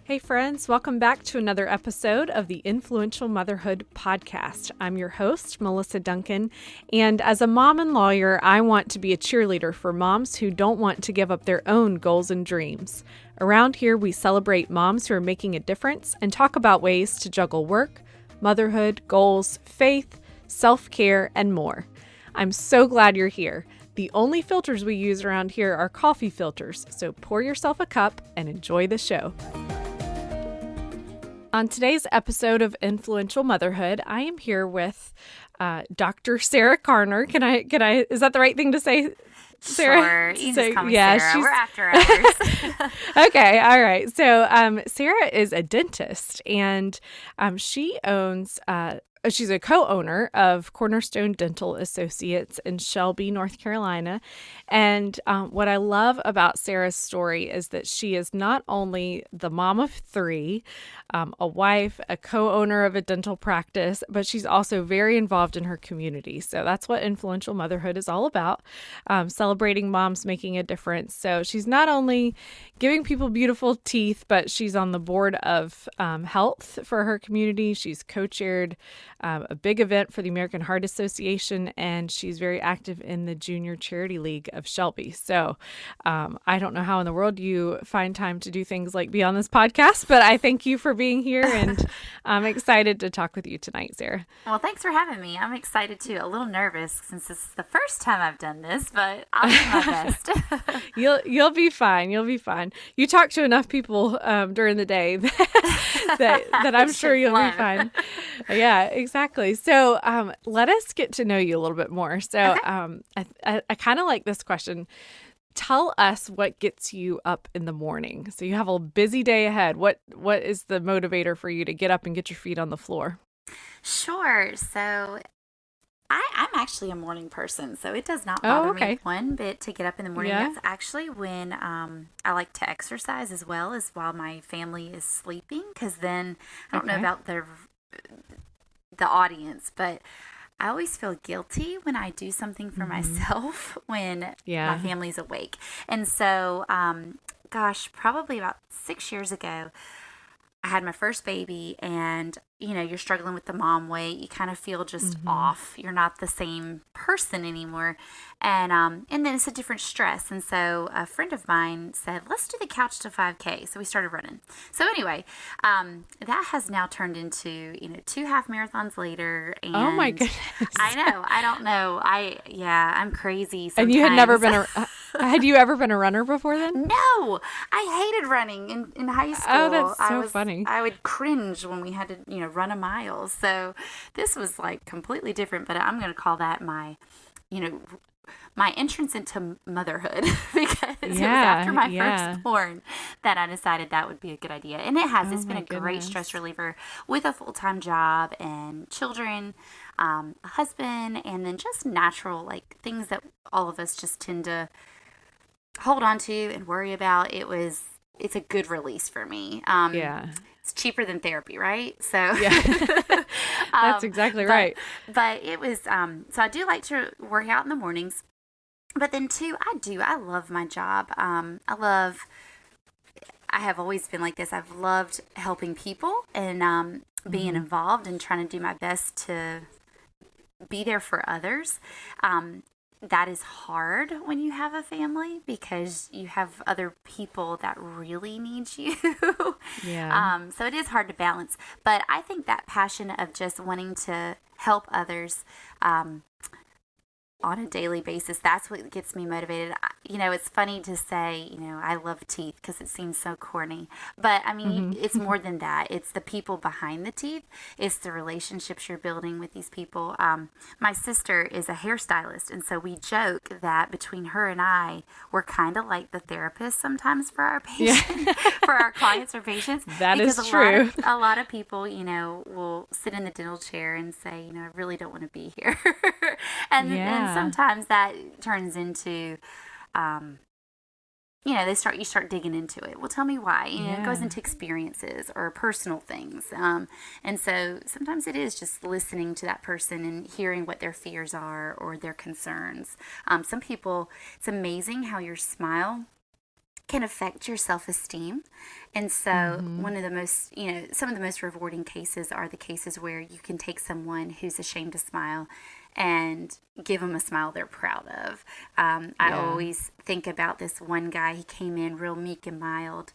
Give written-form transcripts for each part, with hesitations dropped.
Hey friends, welcome back to another episode of the Influential Motherhood podcast. I'm your host, Melissa Duncan, and as a mom and lawyer, I want to be a cheerleader for moms who don't want to give up their own goals and dreams. Around here, we celebrate moms who are making a difference and talk about ways to juggle work, motherhood, goals, faith, self-care, and more. I'm so glad you're here. The only filters we use around here are coffee filters, so pour yourself a cup and enjoy the show. On today's episode of Influential Motherhood, I am here with Dr. Sara Karner. Can I? Is that the right thing to say, Sara? Sure, you just call me Sara. We're after hours. Okay, all right. So Sara is a dentist, and she owns. She's a co-owner of Cornerstone Dental Associates in Shelby, North Carolina. And what I love about Sara's story is that she is not only the mom of three, a wife, a co-owner of a dental practice, but she's also very involved in her community. So that's what Influential Motherhood is all about, celebrating moms making a difference. So she's not only giving people beautiful teeth, but she's on the board of health for her community. She's co-chaired a big event for the American Heart Association, and she's very active in the Junior Charity League of Shelby. So I don't know how in the world you find time to do things like be on this podcast, but I thank you for being here, and I'm excited to talk with you tonight, Sara. Well, thanks for having me. I'm excited too. A little nervous since this is the first time I've done this, but I'll do my best. You'll be fine. You'll be fine. You talk to enough people during the day that I'm sure you'll be fine. Yeah, exactly. So let us get to know you a little bit more. So okay. I kind of like this question. Tell us what gets you up in the morning. So you have a busy day ahead. What is the motivator for you to get up and get your feet on the floor? Sure. So I'm actually a morning person, so it does not bother me one bit to get up in the morning. Yeah. That's actually when I like to exercise as well as while my family is sleeping, because then I don't know about the audience, but I always feel guilty when I do something for myself when my family's awake. And so, probably about 6 years ago, I had my first baby, and you're struggling with the mom weight. You kind of feel just off. You're not the same person anymore. And then it's a different stress. And so a friend of mine said, let's do the couch to 5K. So we started running. So anyway, that has now turned into, 2 half marathons later. And oh my goodness. I know. I don't know. I'm crazy sometimes. And you had never been had you ever been a runner before then? No, I hated running in high school. Oh, that's so funny. I would cringe when we had to, run a mile. So this was like completely different, but I'm going to call that my entrance into motherhood because it was after my firstborn that I decided that would be a good idea. And it has. It's been a great stress reliever with a full-time job and children, a husband, and then just natural, like things that all of us just tend to hold on to and worry about. It's a good release for me. It's cheaper than therapy, right? So that's exactly right. But it was, so I do like to work out in the mornings, but then too, I love my job. I have always been like this. I've loved helping people and being involved and trying to do my best to be there for others. That is hard when you have a family because you have other people that really need you. So it is hard to balance. But I think that passion of just wanting to help others on a daily basis, that's what gets me motivated. It's funny to say, I love teeth because it seems so corny. But, I mean, it's more than that. It's the people behind the teeth. It's the relationships you're building with these people. My sister is a hairstylist, and so we joke that between her and I, we're kind of like the therapist sometimes for our patients, for our clients or patients. That is true. A lot of people, will sit in the dental chair and say, I really don't want to be here. And sometimes that turns into, you start digging into it. Well, tell me why. It goes into experiences or personal things. And so sometimes it is just listening to that person and hearing what their fears are or their concerns. Some people, it's amazing how your smile can affect your self-esteem. And so one of the most, some of the most rewarding cases are the cases where you can take someone who's ashamed to smile and give them a smile they're proud of. I always think about this one guy. He came in real meek and mild.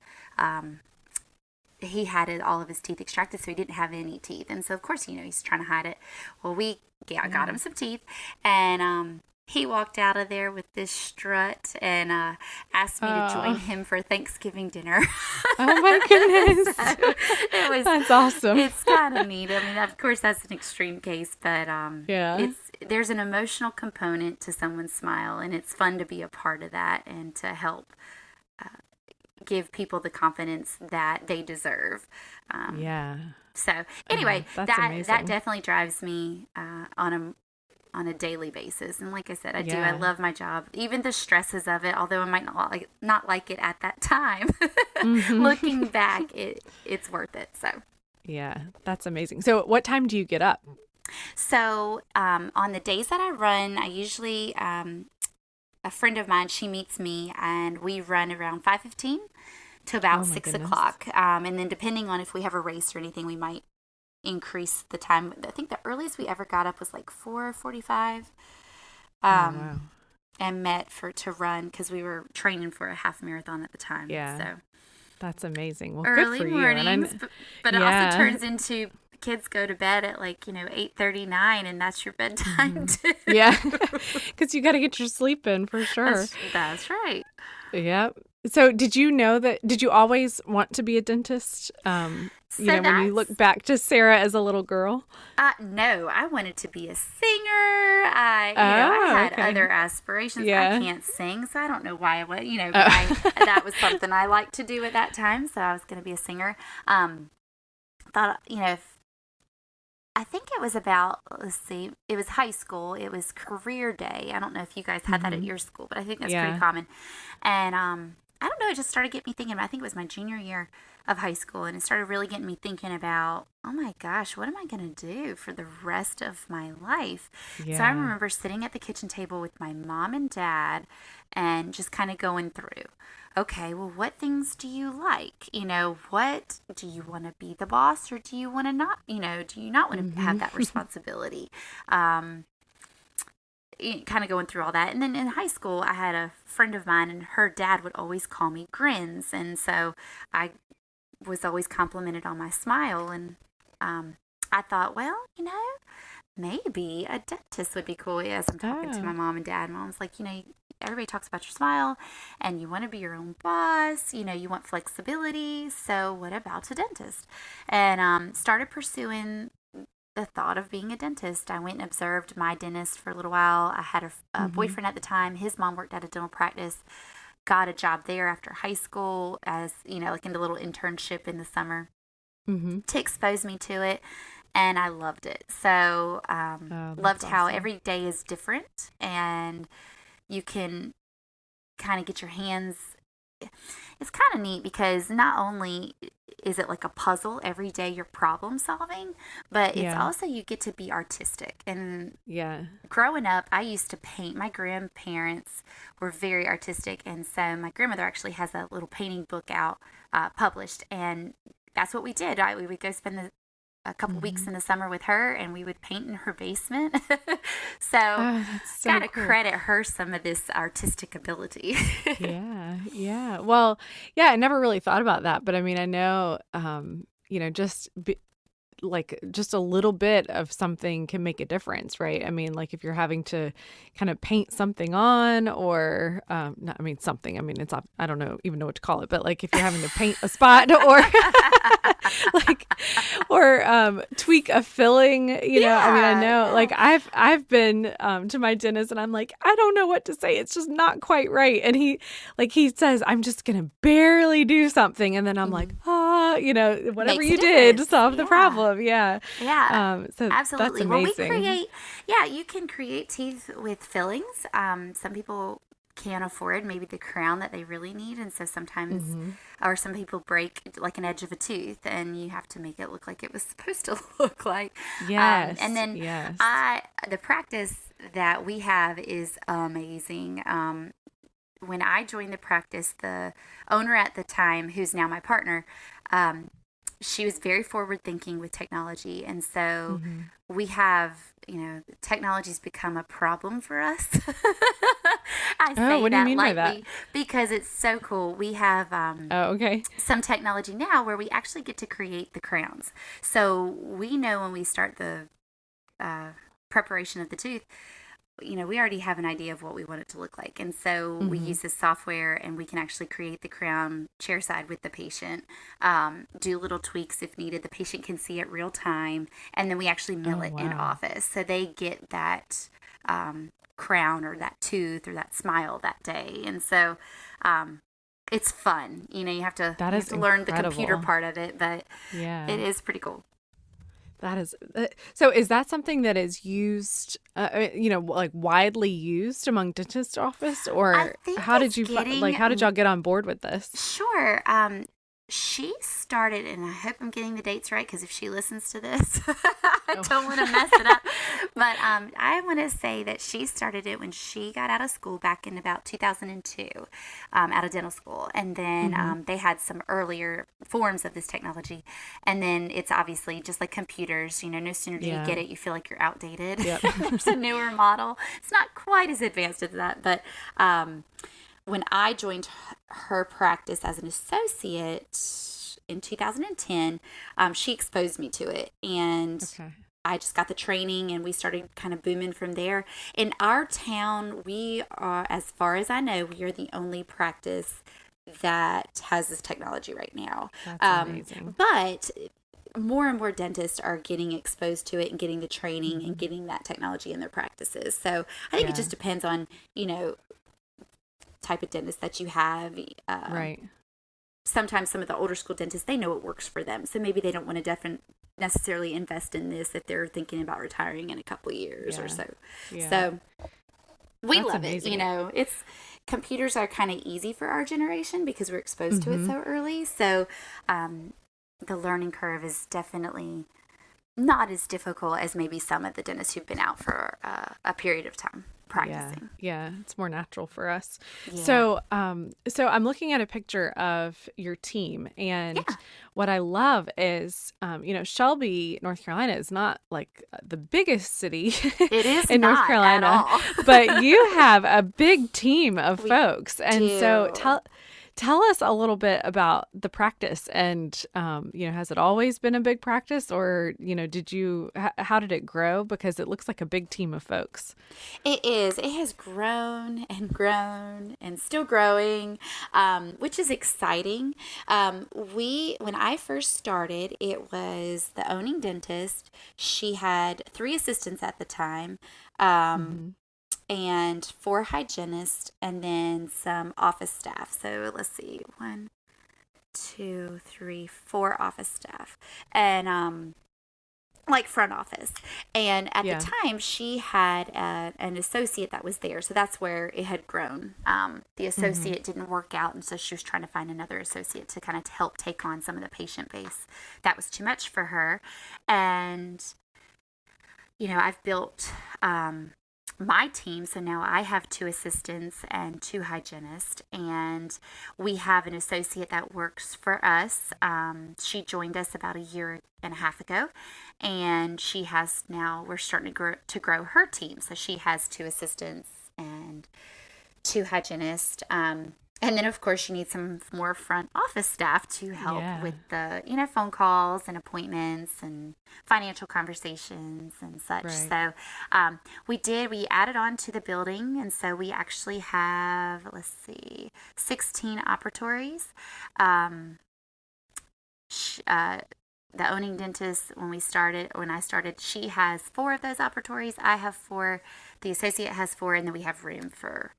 He had all of his teeth extracted, so he didn't have any teeth. And so, of course, he's trying to hide it. Well, we got him some teeth, and he walked out of there with this strut and asked me to join him for Thanksgiving dinner. Oh, my goodness. So that's awesome. It's kind of neat. I mean, of course, that's an extreme case, but there's an emotional component to someone's smile, and it's fun to be a part of that and to help give people the confidence that they deserve. So anyway, that definitely drives me on a daily basis. And like I said, I love my job, even the stresses of it, although I might not like it at that time. Looking back, it's worth it. So yeah, that's amazing. So what time do you get up? So on the days that I run, I usually a friend of mine, she meets me, and we run around 5:15 to about 6 o'clock. And then depending on if we have a race or anything, we might increase the time. I think the earliest we ever got up was like 4:45. Wow. And met to run because we were training for a half marathon at the time. Yeah. So that's amazing. Well, early good for mornings, but it also turns into kids go to bed at 8:39, and that's your bedtime too. Yeah, because you got to get your sleep in for sure. That's right. Yep. So did you always want to be a dentist? When you look back to Sara as a little girl? No, I wanted to be a singer. I had other aspirations. I can't sing, so I don't know why I went, but that was something I liked to do at that time. So I was going to be a singer. I think it was about, it was high school. It was career day. I don't know if you guys had that at your school, but I think that's pretty common. And I don't know, it just started getting me thinking. I think it was my junior year of high school, and it started really getting me thinking about, oh my gosh, what am I going to do for the rest of my life? Yeah. So I remember sitting at the kitchen table with my mom and dad and just kind of going through, okay, well, what things do you like? What do you want to be the boss, or do you want to not, do you not want to have that responsibility? Kind of going through all that. And then in high school, I had a friend of mine, and her dad would always call me Grins. And so I was always complimented on my smile. And I thought, well, maybe a dentist would be cool. As I'm talking to my mom and dad, Mom's like, everybody talks about your smile and you want to be your own boss, you want flexibility. So what about a dentist? And started pursuing the thought of being a dentist. I went and observed my dentist for a little while. I had a boyfriend at the time. His mom worked at a dental practice, got a job there after high school as, in a little internship in the summer to expose me to it. And I loved it. So loved how every day is different, and you can kind of get your hands. It's kind of neat because not only is it like a puzzle every day you're problem solving, but it's also you get to be artistic. And growing up, I used to paint. My grandparents were very artistic, and so my grandmother actually has a little painting book out published, and that's what we did. We would go spend a couple weeks in the summer with her, and we would paint in her basement. So gotta credit her some of this artistic ability. Yeah. Well, I never really thought about that, but I mean, I know, just a little bit of something can make a difference, right? I mean, like if you're having to kind of paint something on, or it's I don't know even know what to call it, but like if you're having to paint a spot or or tweak a filling, I mean, I know like I've been to my dentist, and I'm like, I don't know what to say. It's just not quite right. And he says, I'm just going to barely do something. And then I'm like, whatever Makes you did to solve the problem. Yeah. So absolutely. That's amazing. Well, you can create teeth with fillings. Some people can't afford maybe the crown that they really need, and so sometimes or some people break like an edge of a tooth, and you have to make it look like it was supposed to look like. And then the practice that we have is amazing. when I joined the practice, the owner at the time, who's now my partner, she was very forward thinking with technology. And so we have, technology's become a problem for us. I say what do you mean lightly by that? because it's so cool. We have some technology now where we actually get to create the crowns. So we know when we start the preparation of the tooth, we already have an idea of what we want it to look like. And so we use this software and we can actually create the crown chairside with the patient, do little tweaks if needed. The patient can see it real time. And then we actually mill it in office. So they get that crown or that tooth or that smile that day. And so it's fun. You have to, learn the computer part of it, but it is pretty cool. That is so. Is that something that is used, like widely used among dentist office, or how did you how did y'all get on board with this? Sure. She started, and I hope I'm getting the dates right because if she listens to this, I don't want to mess it up. But I want to say that she started it when she got out of school back in about 2002, out of dental school. And then they had some earlier forms of this technology. And then it's obviously just like computers, no sooner do you get it, you feel like you're outdated. Yep. There's a newer model. It's not quite as advanced as that, but when I joined her practice as an associate in 2010, she exposed me to it. And I just got the training and we started kind of booming from there. In our town, we are, as far as I know, we are the only practice that has this technology right now. That's amazing. But more and more dentists are getting exposed to it and getting the training and getting that technology in their practices. So I think it just depends on, type of dentist that you have. Right. Sometimes some of the older school dentists, they know it works for them. So maybe they don't want to necessarily invest in this if they're thinking about retiring in a couple of years or so. Yeah. So we love amazing. It. Computers are kind of easy for our generation because we're exposed to it so early. So the learning curve is definitely not as difficult as maybe some of the dentists who've been out for a period of time practicing. Yeah, it's more natural for us. Yeah. So I'm looking at a picture of your team, and what I love is, Shelby, North Carolina is not like the biggest city it is in North Carolina, at all. but you have a big team of folks. And so tell us a little bit about the practice and, has it always been a big practice or, how did it grow? Because it looks like a big team of folks. It is. It has grown and still growing, which is exciting. When I first started, it was the owning dentist. She had 3 assistants at the time. And 4 hygienists, and then some office staff. So let's see, 1, 2, 3, 4 office staff, and like front office. And at the time, she had an associate that was there, so that's where it had grown. The associate didn't work out, and so she was trying to find another associate to kind of help take on some of the patient base. That was too much for her, and I've built my team. So now I have 2 assistants and 2 hygienists, and we have an associate that works for us. She joined us about a year and a half ago, and we're starting to grow her team. So she has 2 assistants and 2 hygienists. And then, of course, you need some more front office staff to help with the, phone calls and appointments and financial conversations and such. Right. So we added on to the building. And so we actually have, 16 operatories. The owning dentist, when I started, she has 4 of those operatories. I have 4. The associate has 4. And then we have room for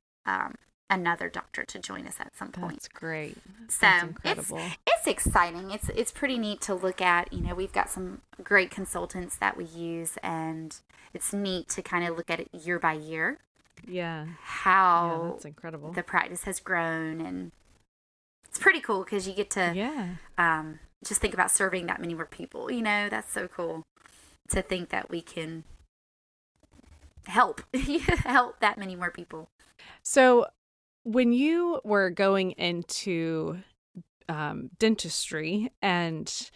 another doctor to join us at some point. That's great. That's incredible. It's exciting. It's pretty neat to look at. We've got some great consultants that we use, and it's neat to kind of look at it year by year. Yeah. How that's incredible. The practice has grown, and it's pretty cool because you get to just think about serving that many more people. That's so cool to think that we can help that many more people. So when you were going into dentistry and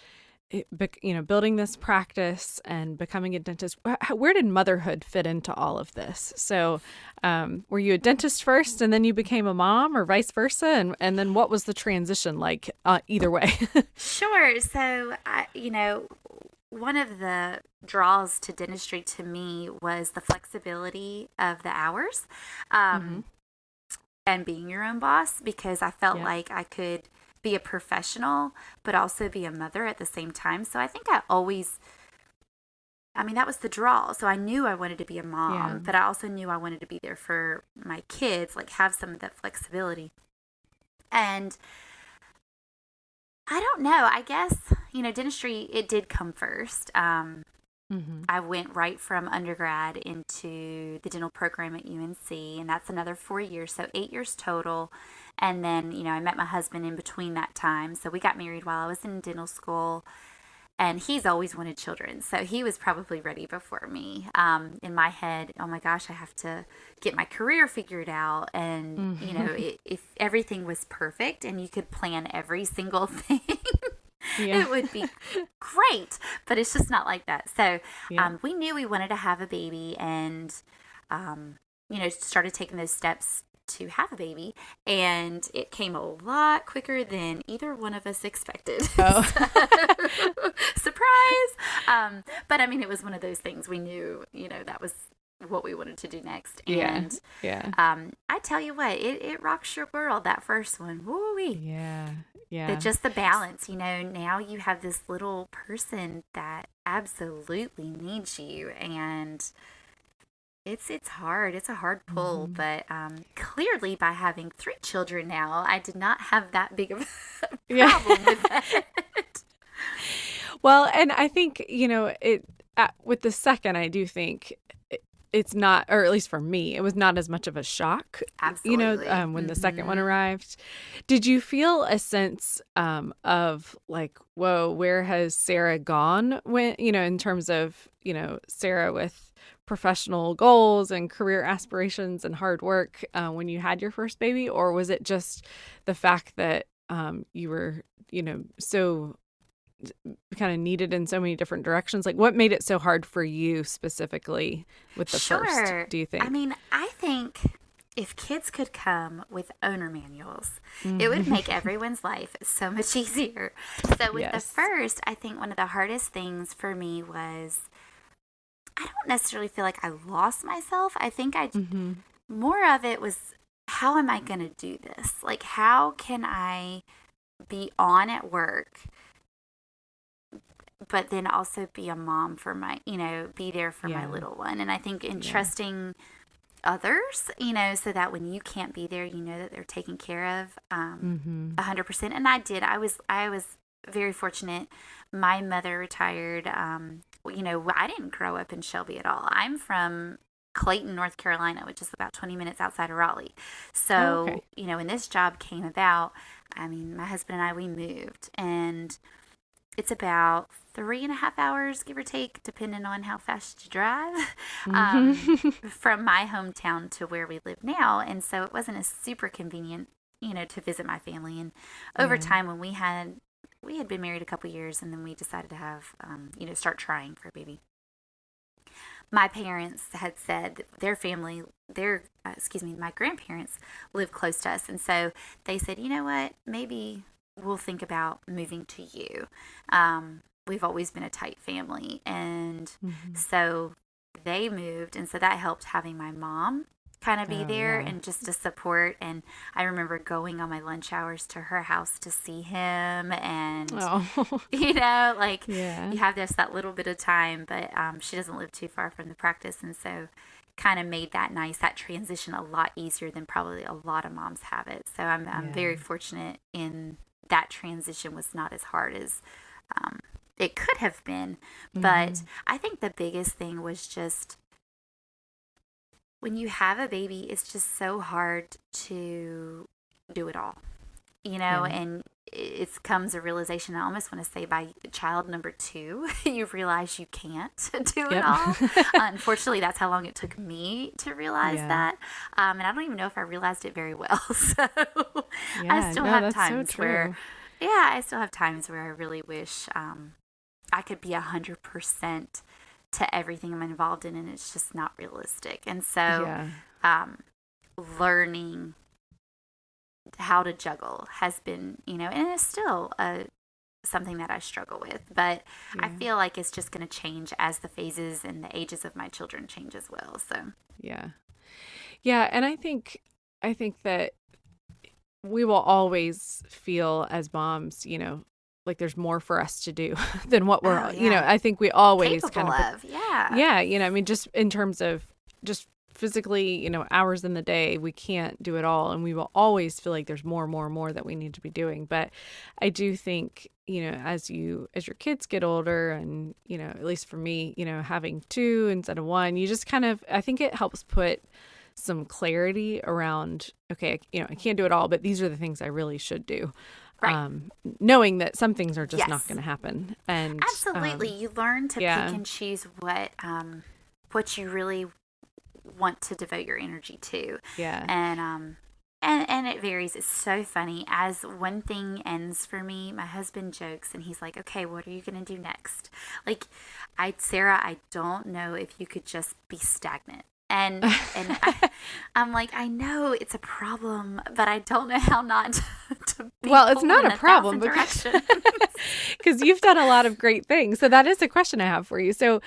building this practice and becoming a dentist, where did motherhood fit into all of this? So were you a dentist first and then you became a mom, or vice versa? And then what was the transition like either way? Sure. So, one of the draws to dentistry to me was the flexibility of the hours, and being your own boss, because I felt like I could be a professional, but also be a mother at the same time. So I think that was the draw. So I knew I wanted to be a mom, but I also knew I wanted to be there for my kids, like have some of that flexibility. And I don't know, I guess, dentistry, it did come first. I went right from undergrad into the dental program at UNC, and that's another 4 years, so 8 years total. And then, I met my husband in between that time. So we got married while I was in dental school, and he's always wanted children. So he was probably ready before me. In my head, oh my gosh, I have to get my career figured out. And, if everything was perfect and you could plan every single thing, it would be great, but it's just not like that. So we knew we wanted to have a baby, and, started taking those steps to have a baby, and it came a lot quicker than either one of us expected. Oh. Surprise! But it was one of those things we knew, that was what we wanted to do next. And I tell you what, it rocks your world, that first one. Woo-wee. Yeah. Just the balance, now you have this little person that absolutely needs you, and it's hard. It's a hard pull, but clearly by having 3 children now, I did not have that big of a problem with that. Well, and I think, with the second, I do think it's not, or at least for me, it was not as much of a shock. Absolutely. When the second one arrived. Did you feel a sense of like, whoa, where has Sara gone when, in terms of, Sara with professional goals and career aspirations and hard work when you had your first baby? Or was it just the fact that you were, so kind of needed in so many different directions? Like, what made it so hard for you specifically with the first, do you think? I think if kids could come with owner manuals, it would make everyone's life so much easier. So with the first, I think one of the hardest things for me was, I don't necessarily feel like I lost myself. I think more of it was, how am I going to do this? Like, how can I be on at work, but then also be a mom for my, be there for my little one? And I think in trusting others, so that when you can't be there, that they're taken care of 100%. And I did. I was very fortunate. My mother retired. I didn't grow up in Shelby at all. I'm from Clayton, North Carolina, which is about 20 minutes outside of Raleigh. So, when this job came about, my husband and I, we moved, and it's about 3.5 hours, give or take, depending on how fast you drive, from my hometown to where we live now. And so it wasn't as super convenient, to visit my family. And over time, when we had been married a couple years, and then we decided to have, start trying for a baby. My parents had said their family, my grandparents live close to us. And so they said, you know what, maybe we'll think about moving to you. We've always been a tight family. And so they moved. And so that helped having my mom kind of be there and just to support. And I remember going on my lunch hours to her house to see him, and you have that little bit of time, but she doesn't live too far from the practice, and so kind of made that transition a lot easier than probably a lot of moms have it. So I'm very fortunate in that transition was not as hard as it could have been. But I think the biggest thing was just, when you have a baby, it's just so hard to do it all, and it comes a realization, I almost want to say by child number 2, you realize you can't do it all. Unfortunately, that's how long it took me to realize that. And I don't even know if I realized it very well. So I still have times where, I still have times where I really wish I could be 100% to everything I'm involved in, and it's just not realistic. And so learning how to juggle has been, and it's still something that I struggle with, but I feel like it's just going to change as the phases and the ages of my children change as well. So and I think that we will always feel as moms, like there's more for us to do than what we're, I think we always capable kind of, I mean, just in terms of just physically, hours in the day, we can't do it all. And we will always feel like there's more that we need to be doing. But I do think, as your kids get older and, at least for me, having 2 instead of 1, you just kind of, I think it helps put some clarity around, okay, I can't do it all, but these are the things I really should do. Right. Knowing that some things are just not going to happen. And absolutely. You learn to pick and choose what you really want to devote your energy to. And it varies. It's so funny. As one thing ends for me, my husband jokes and he's like, okay, what are you going to do next? Like, Sarah, I don't know if you could just be stagnant. And I'm like, I know it's a problem, but I don't know how not to be well, it's not a problem because you've done a lot of great things. So that is a question I have for you. So,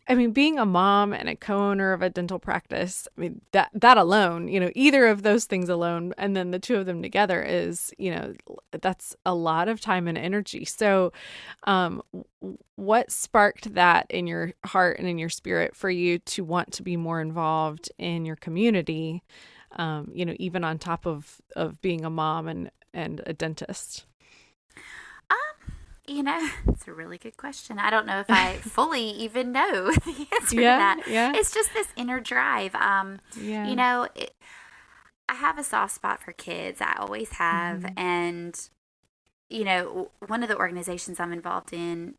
I mean, being a mom and a co-owner of a dental practice, I mean, that alone, either of those things alone, and then the 2 of them together is, that's a lot of time and energy. So, what sparked that in your heart and in your spirit for you to want to be more involved in your community, even on top of being a mom and a dentist? It's a really good question. I don't know if I fully even know the answer to that. It's just this inner drive. I have a soft spot for kids. I always have. And, one of the organizations I'm involved in,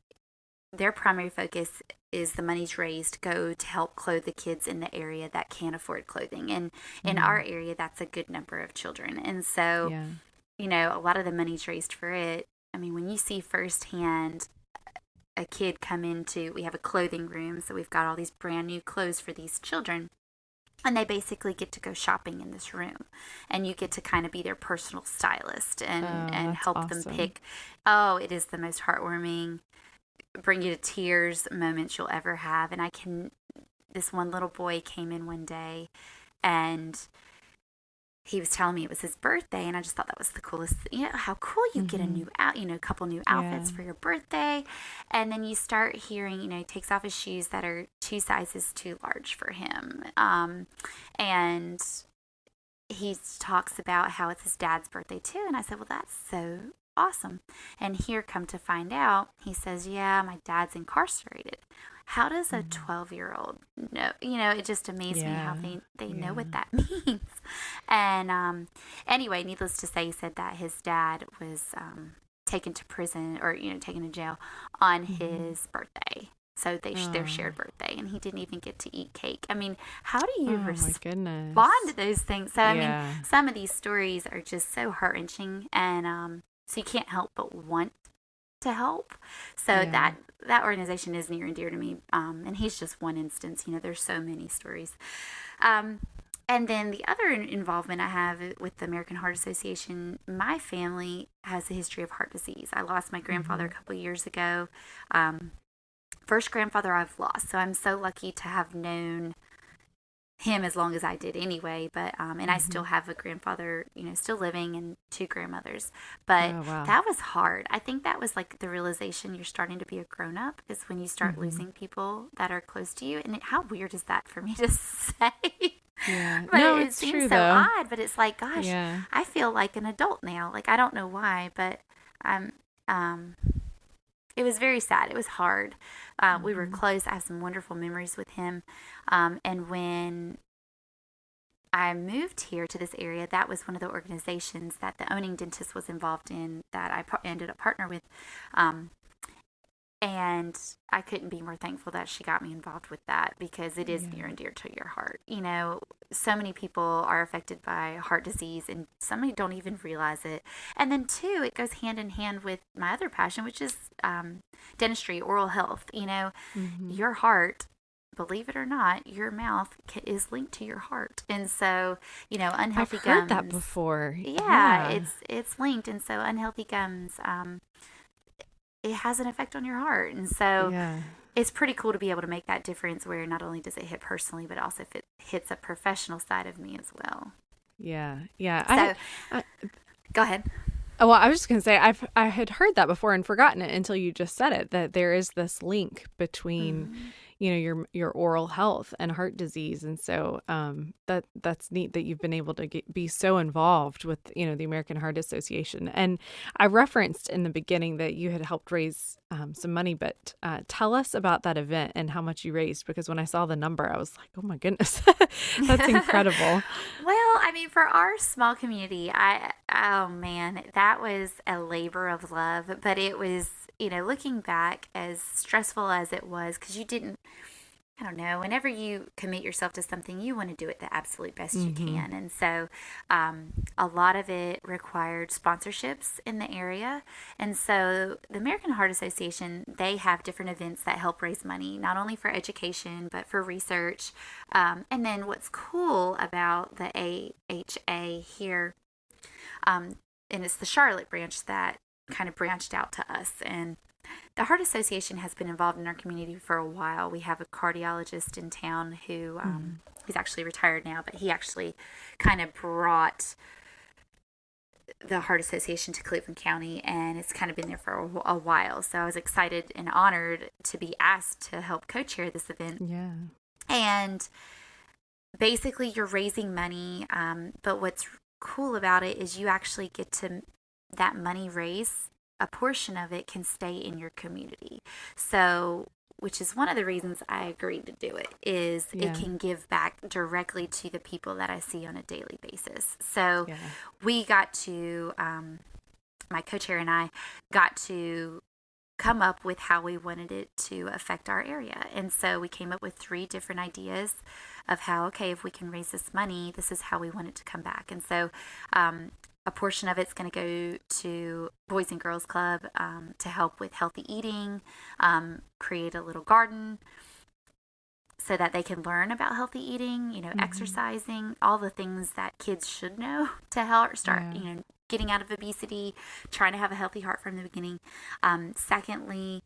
their primary focus is the monies raised go to help clothe the kids in the area that can't afford clothing. And in our area, that's a good number of children. And so, a lot of the monies raised for it, I mean, when you see firsthand a kid come into, we have a clothing room, so we've got all these brand new clothes for these children. And they basically get to go shopping in this room. And you get to kind of be their personal stylist and help them pick. Oh, it is the most heartwarming, bring you to tears moments you'll ever have. And this one little boy came in one day and he was telling me it was his birthday, and I just thought that was the coolest. How cool you get a new couple new outfits for your birthday, and then you start hearing, he takes off his shoes that are 2 sizes too large for him, and he talks about how it's his dad's birthday too, and I said, well, that's so awesome. And here, come to find out, he says, yeah, my dad's incarcerated. How does a 12-year-old know? It just amazed me how they know what that means. And anyway, needless to say, he said that his dad was taken to prison or, taken to jail on his birthday. So their shared birthday, and he didn't even get to eat cake. I mean, how do you respond to those things? So, I mean, some of these stories are just so heart-wrenching, and so you can't help but want to help. So that organization is near and dear to me, and he's just one instance. There's so many stories. And then the other involvement I have with the American Heart Association, my family has a history of heart disease. I lost my grandfather a couple of years ago. First grandfather I've lost, so I'm so lucky to have known him as long as I did anyway, but and I still have a grandfather, still living, and 2 grandmothers, but that was hard. I think that was like the realization you're starting to be a grown-up is when you start losing people that are close to you. And how weird is that for me to say? But it seems true, so odd, but it's like, gosh, I feel like an adult now. Like, I don't know why, but it was very sad. It was hard. We were close. I have some wonderful memories with him. And when I moved here to this area, that was one of the organizations that the owning dentist was involved in that I ended up partner with. And I couldn't be more thankful that she got me involved with that, because it is near and dear to your heart. You know, so many people are affected by heart disease and some don't even realize it. And then two, it goes hand in hand with my other passion, which is dentistry, oral health. You know, your heart, believe it or not, your mouth is linked to your heart. And so, you know, unhealthy gums. I've heard that before. Yeah, it's linked. And so unhealthy gums, it has an effect on your heart. And so it's pretty cool to be able to make that difference, where not only does it hit personally, but also if it hits a professional side of me as well. Yeah. Yeah. So go ahead. Oh, well, I was just going to say, I had heard that before and forgotten it until you just said it, that there is this link between, you know, your oral health and heart disease. And so that's neat that you've been able to be so involved with, you know, the American Heart Association. And I referenced in the beginning that you had helped raise some money, but tell us about that event and how much you raised, because when I saw the number, I was like, oh my goodness, that's incredible. Well, I mean, for our small community, oh man, that was a labor of love, but it was, you know, looking back, as stressful as it was, because I don't know, whenever you commit yourself to something, you want to do it the absolute best you can. And so a lot of it required sponsorships in the area. And so the American Heart Association, they have different events that help raise money, not only for education, but for research. And then what's cool about the AHA here, and it's the Charlotte branch that kind of branched out to us. And the Heart Association has been involved in our community for a while. We have a cardiologist in town who he's actually retired now, but he actually kind of brought the Heart Association to Cleveland County, and it's kind of been there for a while. So I was excited and honored to be asked to help co-chair this event. Yeah. And basically you're raising money, but what's cool about it is you actually get to, that money raised, a portion of it can stay in your community. So, which is one of the reasons I agreed to do it, is it can give back directly to the people that I see on a daily basis. So we got to, my co-chair and I got to come up with how we wanted it to affect our area. And so we came up with 3 different ideas of how, okay, if we can raise this money, this is how we want it to come back. And so a portion of it's going to go to Boys and Girls Club to help with healthy eating, create a little garden so that they can learn about healthy eating, you know, exercising, all the things that kids should know to help start, you know, getting out of obesity, trying to have a healthy heart from the beginning. Secondly,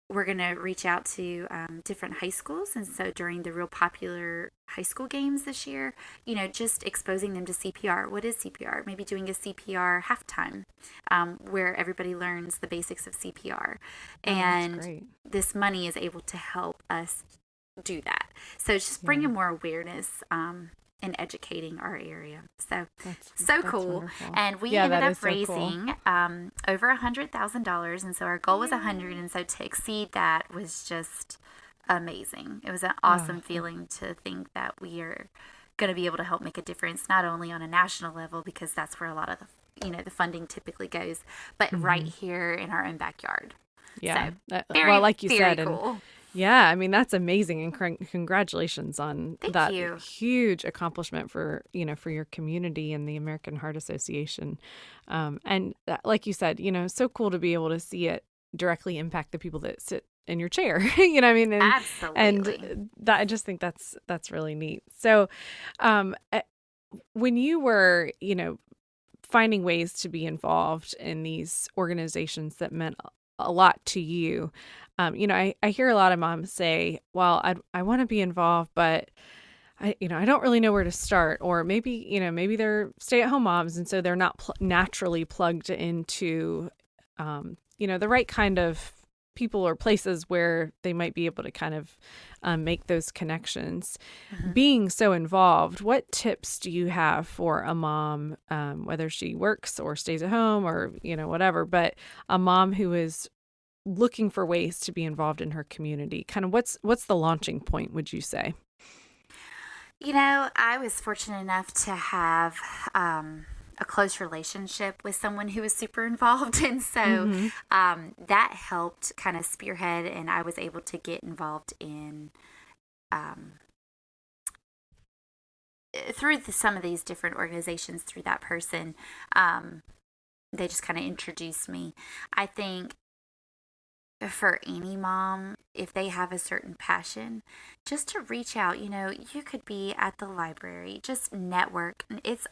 we're going to reach out to different high schools. And so during the real popular high school games this year, you know, just exposing them to CPR. What is CPR? Maybe doing a CPR halftime where everybody learns the basics of CPR. And this money is able to help us do that. So it's just bringing more awareness and educating our area. So that's cool. Wonderful. And we ended up raising over $100,000. And so our goal was 100. And so to exceed that was just amazing. It was an awesome feeling to think that we are going to be able to help make a difference, not only on a national level, because that's where a lot of the, you know, the funding typically goes, but right here in our own backyard. Yeah. So, well, like you said, cool. And yeah, I mean, that's amazing. And congratulations on that huge accomplishment for, you know, for your community and the American Heart Association. And like you said, you know, so cool to be able to see it directly impact the people that sit in your chair, you know what I mean? And, absolutely. And that, I just think that's really neat. So when you were, you know, finding ways to be involved in these organizations that meant a lot to you, you know, I hear a lot of moms say, well, I want to be involved, but I don't really know where to start. Or maybe they're stay-at-home moms, and so they're not naturally plugged into, the right kind of people or places where they might be able to kind of make those connections. Being so involved, what tips do you have for a mom, whether she works or stays at home or, you know, whatever, but a mom who is looking for ways to be involved in her community? Kind of what's the launching point, would you say? I was fortunate enough to have a close relationship with someone who was super involved. And so that helped kind of spearhead, and I was able to get involved in through some of these different organizations through that person. They just kind of introduced me. I think for any mom, if they have a certain passion, just to reach out. You could be at the library, just network. It's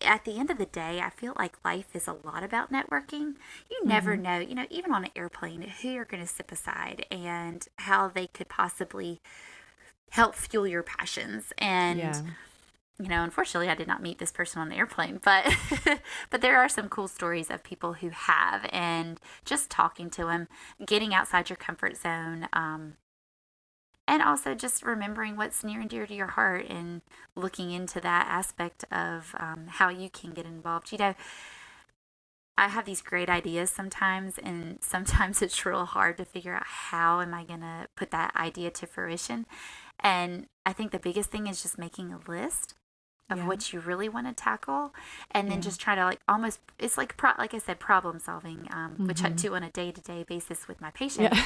at the end of the day, I feel like life is a lot about networking. You never know, even on an airplane, who you're going to sit beside and how they could possibly help fuel your passions. And unfortunately, I did not meet this person on the airplane, but but there are some cool stories of people who have, and just talking to them, getting outside your comfort zone, and also just remembering what's near and dear to your heart and looking into that aspect of how you can get involved. I have these great ideas sometimes, and sometimes it's real hard to figure out how am I going to put that idea to fruition. And I think the biggest thing is just making a list of what you really want to tackle, and then just try to almost, it's like I said, problem solving, which I do on a day-to-day basis with my patients.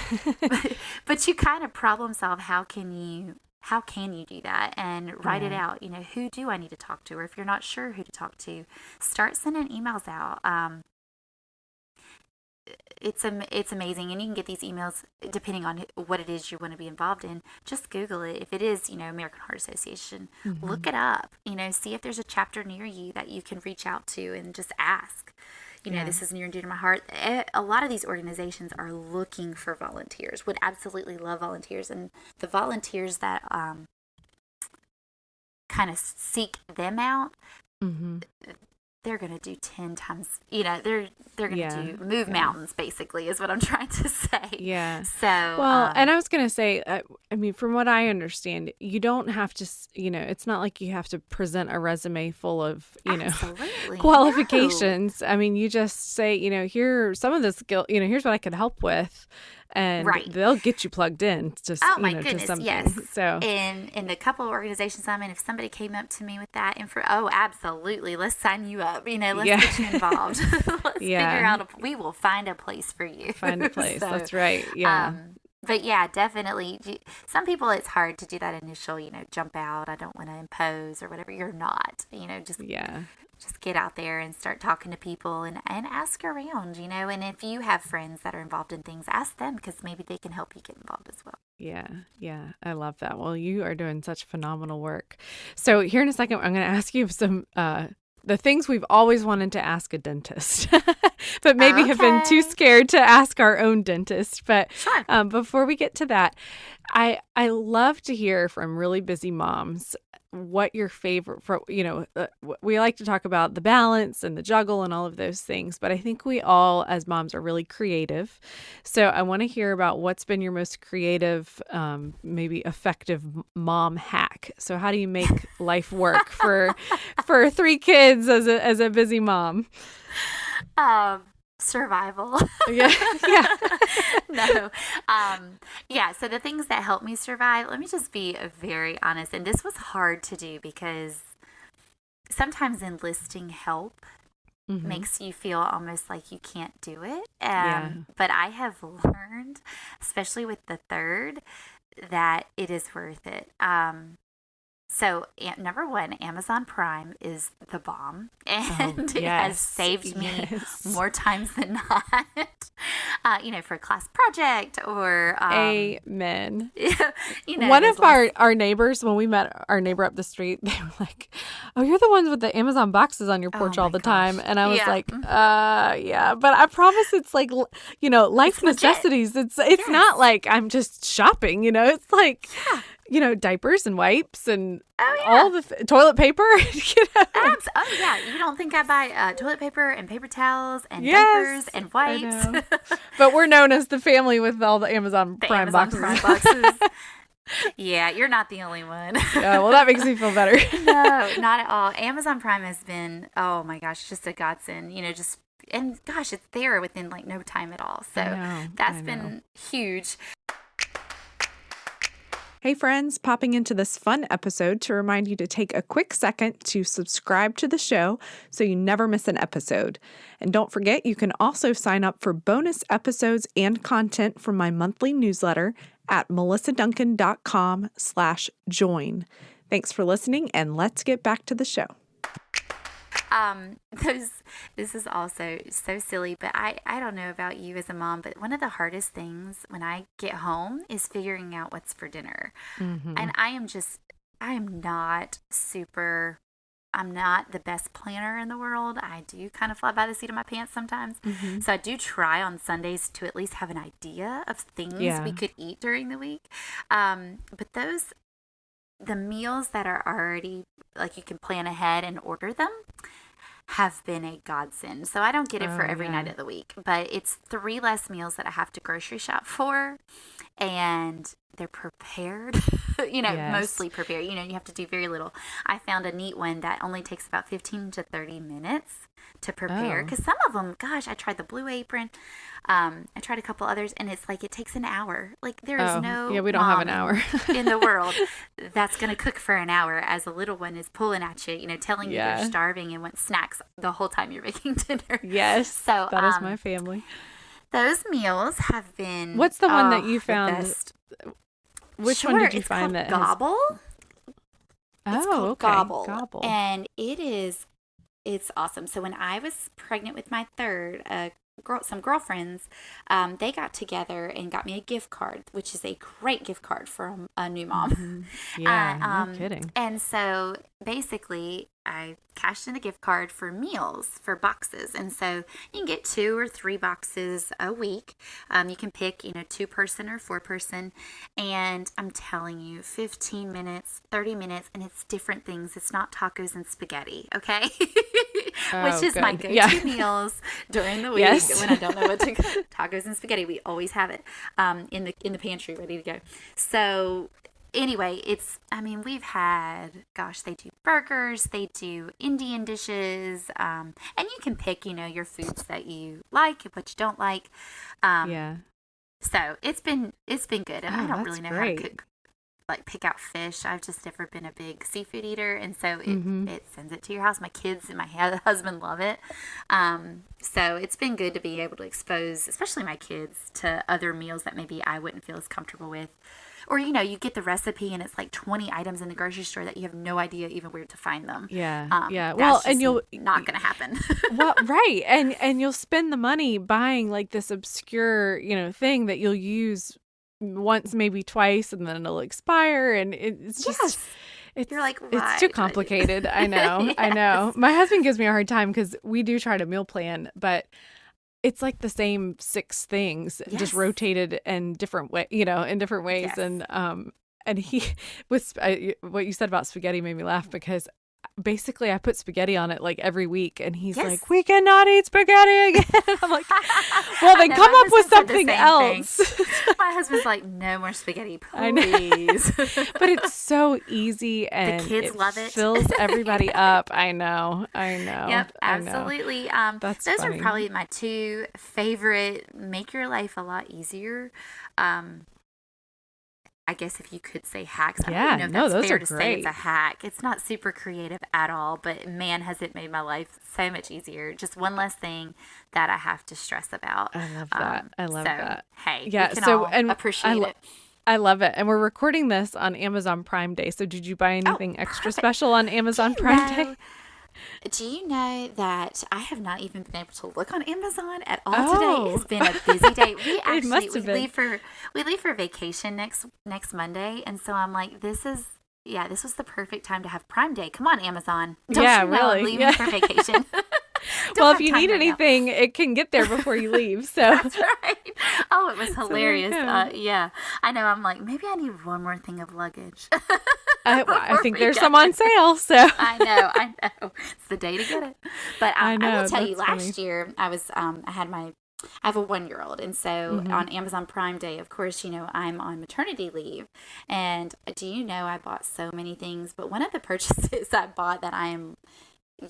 But you kind of problem solve, how can you do that, and write it out. Who do I need to talk to? Or if you're not sure who to talk to, start sending emails out. It's amazing, and you can get these emails depending on what it is you want to be involved in. Just Google it. If it is, American Heart Association, look it up. See if there's a chapter near you that you can reach out to and just ask. This is near and dear to my heart. A lot of these organizations are looking for volunteers. Would absolutely love volunteers, and the volunteers that kind of seek them out. They're going to do 10 times, they're going to move mountains, basically, is what I'm trying to say. Yeah. So, and I was going to say, from what I understand, you don't have to, it's not like you have to present a resume full of, qualifications. No. You just say, here are some of the skill, here's what I could help with. And they'll get you plugged in to, to something. Yes. So, in the couple of organizations I'm in, if somebody came up to me with that absolutely, let's sign you up. Let's get you involved. Let's figure out. We will find a place for you. Find a place. So, that's right. Yeah. But yeah, definitely. Some people, it's hard to do that initial, jump out. I don't want to impose or whatever. You're not. Just get out there and start talking to people and ask around, and if you have friends that are involved in things, ask them, because maybe they can help you get involved as well. Yeah. I love that. Well, you are doing such phenomenal work. So here in a second, I'm going to ask you some, the things we've always wanted to ask a dentist, but maybe have been too scared to ask our own dentist. But before we get to that, I love to hear from really busy moms what your favorite, we like to talk about the balance and the juggle and all of those things, but I think we all as moms are really creative. So I want to hear about what's been your most creative, maybe effective mom hack. So how do you make life work for 3 kids as a busy mom? Survival. Yeah. No. So the things that help me survive, let me just be very honest. And this was hard to do because sometimes enlisting help makes you feel almost like you can't do it. But I have learned, especially with the third, that it is worth it. So, number one, Amazon Prime is the bomb, and it has saved me more times than not, for a class project or... Amen. One of our neighbors, when we met our neighbor up the street, they were like, oh, you're the ones with the Amazon boxes on your porch all the time. And I was like, but I promise it's like, life necessities. It's not like I'm just shopping, it's like... diapers and wipes and all the toilet paper. You don't think I buy toilet paper and paper towels and diapers and wipes? But we're known as the family with all the Amazon Prime boxes. Yeah, you're not the only one. Well, that makes me feel better. No, not at all. Amazon Prime has been, oh my gosh, just a godsend. And gosh, it's there within no time at all. So that's been huge. Hey friends, popping into this fun episode to remind you to take a quick second to subscribe to the show so you never miss an episode. And don't forget, you can also sign up for bonus episodes and content from my monthly newsletter at melissaduncan.com/join. Thanks for listening, and let's get back to the show. This is also so silly, but I don't know about you as a mom, but one of the hardest things when I get home is figuring out what's for dinner. Mm-hmm. And I'm not the best planner in the world. I do kind of fly by the seat of my pants sometimes. Mm-hmm. So I do try on Sundays to at least have an idea of things we could eat during the week. But the meals that are already, like, you can plan ahead and order them, have been a godsend. So I don't get it for every night of the week, but it's 3 less meals that I have to grocery shop for, and they're prepared, mostly prepared. You have to do very little. I found a neat one that only takes about 15 to 30 minutes to prepare, because some of them, gosh, I tried the Blue Apron. I tried a couple others, and it's like it takes an hour. Like, there is we don't have an hour in the world that's going to cook for an hour as a little one is pulling at you, telling you you're starving and want snacks the whole time you're making dinner. Yes, so that is my family. Those meals have been. What's the one that you found? Which one did you find that Gobble? It's called Gobble. And it's awesome. So when I was pregnant with my third, some girlfriends, they got together and got me a gift card, which is a great gift card for a new mom. Mm-hmm. Yeah, no kidding. And so basically, I cashed in a gift card for meals, for boxes. And so you can get 2 or 3 boxes a week. You can pick, 2-person or 4-person. And I'm telling you, 15 minutes, 30 minutes, and it's different things. It's not tacos and spaghetti, okay? Which is my go-to meals during the week when I don't know what to cook. Tacos and spaghetti. We always have it in the pantry ready to go. So anyway, we've had, they do burgers, they do Indian dishes, and you can pick, your foods that you like and what you don't like. So it's been good, and I don't really know how to cook, pick out fish. I've just never been a big seafood eater, and so it sends it to your house. My kids and my husband love it. So it's been good to be able to expose, especially my kids, to other meals that maybe I wouldn't feel as comfortable with. Or, you get the recipe and it's like 20 items in the grocery store that you have no idea even where to find them. Yeah. Well, and you'll not going to happen. Well, right. And you'll spend the money buying like this obscure, thing that you'll use once, maybe twice, and then it'll expire. And it's just, you're like, it's too complicated. I know. Yes. I know. My husband gives me a hard time because we do try to meal plan, but it's like the same 6 things, just rotated in different ways. Yes. And he, what you said about spaghetti made me laugh, because basically I put spaghetti on it like every week, and he's like, "We cannot eat spaghetti again." I'm like, "Well, then come up with something else." My husband's like, "No more spaghetti, please." I know. But it's so easy, and the kids love it. Fills everybody up. I know. Yep, absolutely. That's those funny. are probably my 2 favorite. Make your life a lot easier. I guess if you could say hacks. I don't even know if that's fair to say it's a hack. It's not super creative at all, but man, has it made my life so much easier. Just one less thing that I have to stress about. I love that. I love that. Hey, we can all appreciate it. I love it. And we're recording this on Amazon Prime Day. So did you buy anything extra special on Amazon Prime Day? Do you know that I have not even been able to look on Amazon at all today? It's been a busy day. We leave for vacation next Monday, and so I'm like, this was the perfect time to have Prime Day. Come on, Amazon. Don't you know I'm leaving for vacation? Well, if you need anything, it can get there before you leave. So that's right. Oh, it was hilarious. Yeah, I know. I'm like, maybe I need one more thing of luggage. I think there's some on sale. So I know. It's the day to get it. But I will tell you, last year I was I have a 1-year-old, and so on Amazon Prime Day, of course, I'm on maternity leave, and do you know I bought so many things, but one of the purchases I bought that I am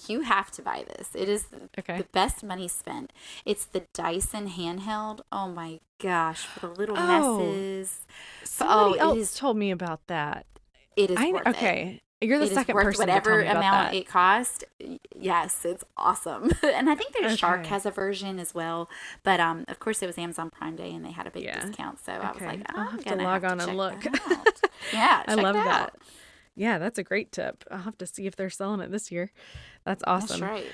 you have to buy this. It is Okay. the best money spent. It's the Dyson handheld. Oh my gosh, for the little Oh, messes. somebody It else is told me about that. worth it. Okay. You're the It is second worth person to tell whatever me about amount that. it cost. Yes, it's awesome. And I think there's Shark Okay. has a version as well. But of course, it was Amazon Prime Day and they had a big Yeah. discount. So I was like, Okay. I'll I'm have to going to log have to on and check look. that out. Yeah, I check it love out. that. Yeah, that's a great tip. I'll have to see if they're selling it this year. That's That's awesome. right.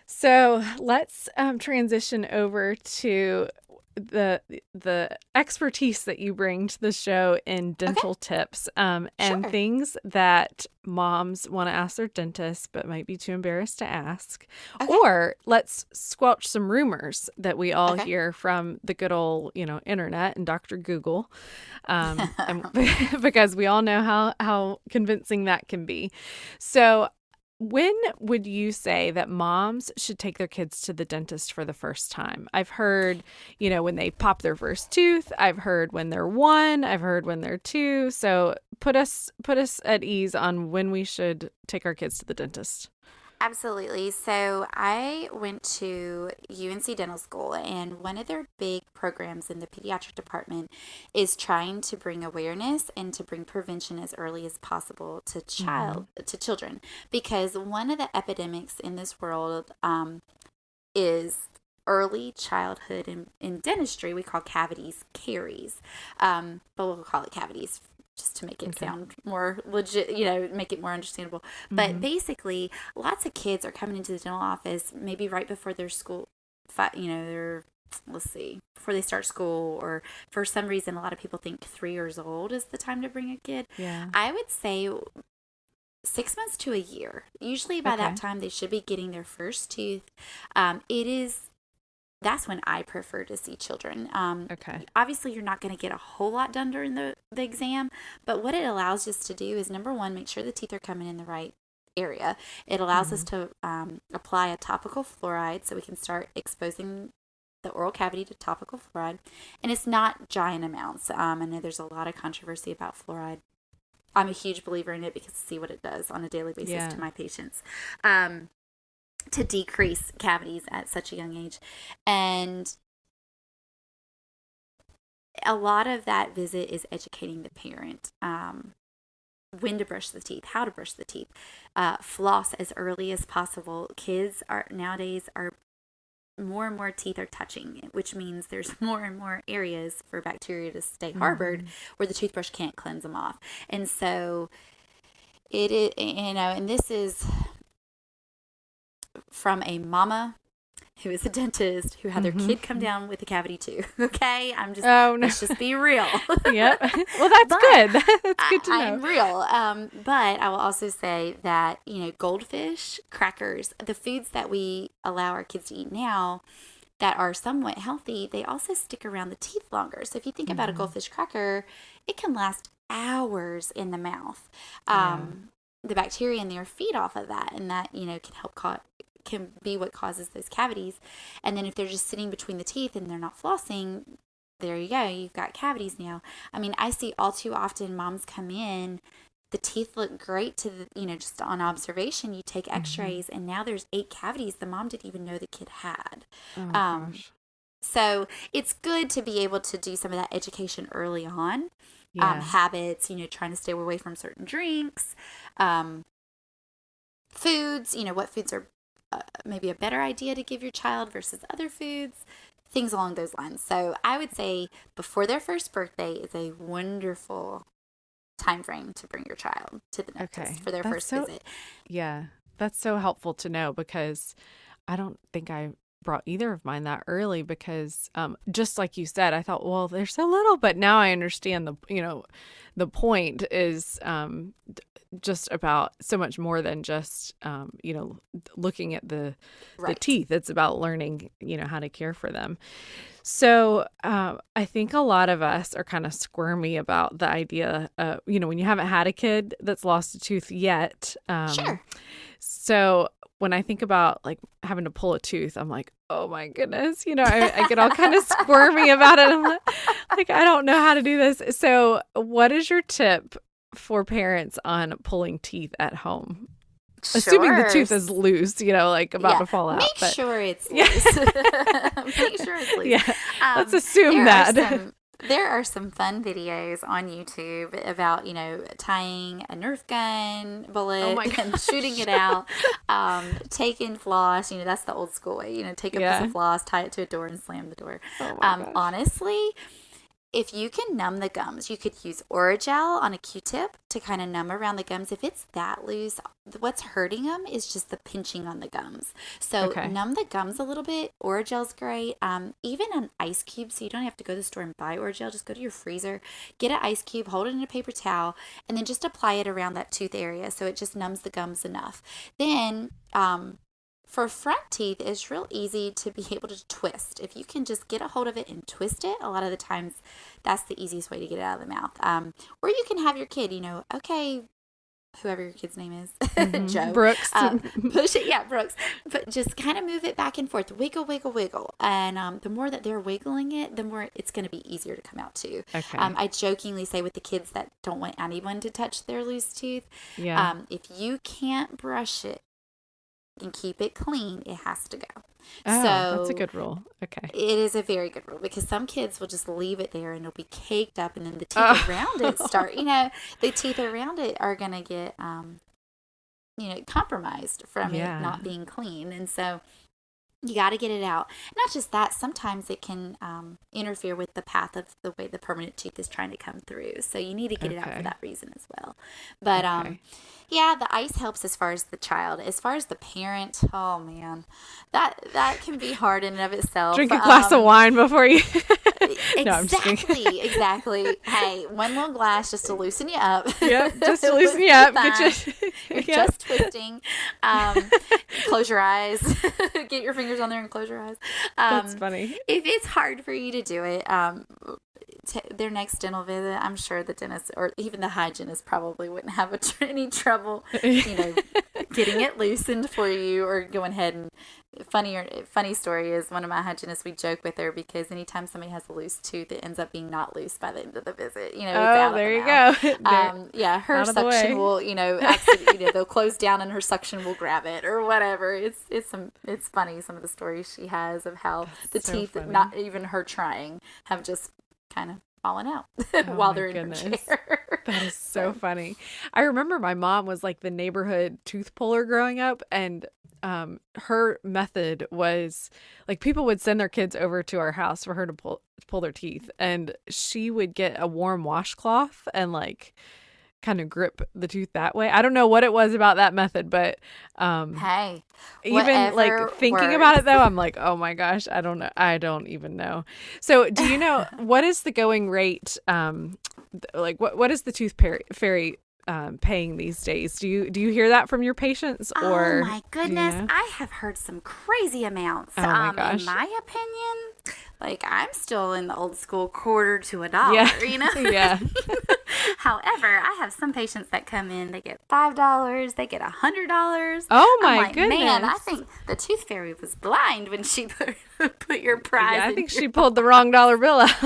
So let's transition over to the expertise that you bring to the show in Okay, dental tips and sure. things that moms want to ask their dentist but might be too embarrassed to ask. Okay, Or let's squelch some rumors that we all okay. hear from the good old, internet and Dr. Google, and because we all know how convincing that can be. So when would you say that moms should take their kids to the dentist for the first time? I've heard, when they pop their first tooth. I've heard when they're 1. I've heard when they're 2. So put us at ease on when we should take our kids to the dentist. Absolutely. So I went to UNC Dental School, and one of their big programs in the pediatric department is trying to bring awareness and to bring prevention as early as possible to children, because one of the epidemics in this world is early childhood in dentistry. We call cavities caries, but we'll call it cavities just to make it sound more legit, make it more understandable. But basically, lots of kids are coming into the dental office maybe right before their school, let's see, before they start school, or for some reason, a lot of people think 3 years old is the time to bring a kid. Yeah. I would say 6 months to a year. Usually by that time, they should be getting their first tooth. That's when I prefer to see children. Obviously, you're not going to get a whole lot done during the exam, but what it allows us to do is, number one, make sure the teeth are coming in the right area. It allows us to apply a topical fluoride so we can start exposing the oral cavity to topical fluoride. And it's not giant amounts. I know there's a lot of controversy about fluoride. I'm a huge believer in it because I see what it does on a daily basis to my patients. To decrease cavities at such a young age. And a lot of that visit is educating the parent when to brush the teeth, how to brush the teeth, floss as early as possible. Kids nowadays are more and more teeth are touching, which means there's more and more areas for bacteria to stay harbored where the toothbrush can't cleanse them off. And so it is, and this is from a mama who is a dentist who had their kid come down with a cavity too. Okay, let's just be real. Yep. Well, that's good. That's good to know. I'm real. But I will also say that goldfish, crackers, the foods that we allow our kids to eat now that are somewhat healthy, they also stick around the teeth longer. So if you think about a goldfish cracker, it can last hours in the mouth. The bacteria in there feed off of that, and that can be what causes those cavities. And then if they're just sitting between the teeth and they're not flossing, there you go, you've got cavities now. I mean, I see all too often moms come in, the teeth look great to the, just on observation, you take x-rays and now there's 8 cavities the mom didn't even know the kid had. Oh gosh. So it's good to be able to do some of that education early on. Habits, trying to stay away from certain drinks, foods, what foods are maybe a better idea to give your child versus other foods, things along those lines. So I would say before their first birthday is a wonderful time frame to bring your child to the dentist for their first visit. Yeah, that's so helpful to know, because I don't think I brought either of mine that early, because just like you said, I thought, well, they're so little, but now I understand the point is just about so much more than just looking at the teeth. It's about learning how to care for them. So I think a lot of us are kind of squirmy about the idea when you haven't had a kid that's lost a tooth yet. Sure. So when I think about like having to pull a tooth, I'm like, oh my goodness, I get all kind of squirmy about it. I'm like, I don't know how to do this. So what is your tip for parents on pulling teeth at home? assuming the Sure. tooth is loose, like about to fall out. Make But sure it's loose. Make sure it's loose. yeah, let's assume that. There are some fun videos on YouTube about, tying a Nerf gun bullet and shooting it out, taking floss, that's the old school way, take a piece of floss, tie it to a door and slam the door. Oh my gosh. Honestly, if you can numb the gums, you could use Orajel on a Q-tip to kind of numb around the gums. If it's that loose, what's hurting them is just the pinching on the gums. So numb the gums a little bit. Oragel's great. Even an ice cube, so you don't have to go to the store and buy Orajel. Just go to your freezer, get an ice cube, hold it in a paper towel, and then just apply it around that tooth area so it just numbs the gums enough. Then for front teeth, it's real easy to be able to twist. If you can just get a hold of it and twist it, a lot of the times that's the easiest way to get it out of the mouth. Or you can have your kid, whoever your kid's name is, Joe. Brooks. Push it, Brooks. But just kind of move it back and forth, wiggle, wiggle, wiggle. And the more that they're wiggling it, the more it's going to be easier to come out too. Okay. I jokingly say with the kids that don't want anyone to touch their loose tooth, if you can't brush it and keep it clean, it has to go. Oh, so that's a good rule. Okay. It is a very good rule because some kids will just leave it there and it'll be caked up, and then the teeth around it start, the teeth around it are going to get, compromised from it not being clean. And so you got to get it out. Not just that, sometimes it can interfere with the path of the way the permanent tooth is trying to come through. So you need to get it out for that reason as well. But the ice helps as far as the child. As far as the parent, oh man, that can be hard in and of itself. Drink a glass of wine before you. Exactly. Hey, one little glass just to loosen you up. Yep, just to loosen you up. You're just twisting. Close your eyes. Get your fingers on there and close your eyes. That's funny. If it's hard for you to do it, their next dental visit, I'm sure the dentist or even the hygienist probably wouldn't have any trouble, getting it loosened for you or going ahead and funny story is one of my hygienists, we joke with her because anytime somebody has a loose tooth, it ends up being not loose by the end of the visit. There you go. Her suction will, absolutely, they'll close down and her suction will grab it or whatever. It's funny, some of the stories she has of how the teeth, funny. Not even her trying, have just kind of fallen out while they're in her chair. That is so funny. I remember my mom was like the neighborhood tooth puller growing up, and her method was like people would send their kids over to our house for her to pull their teeth, and she would get a warm washcloth and like kind of grip the tooth that way. I don't know what it was about that method, but hey, even like thinking about it though, I'm like, oh my gosh, I don't know. I don't even know. So do you know what is the going rate? Like what is the tooth fairy paying these days? Do you hear that from your patients? Or oh my goodness, I have heard some crazy amounts. Oh my gosh. In my opinion, like I'm still in the old school quarter to $1. Yeah. However, I have some patients that come in, they get $5, they get $100. Oh my goodness. Man, I think the tooth fairy was blind when she put your prize. Yeah, I think she pulled the wrong dollar bill out.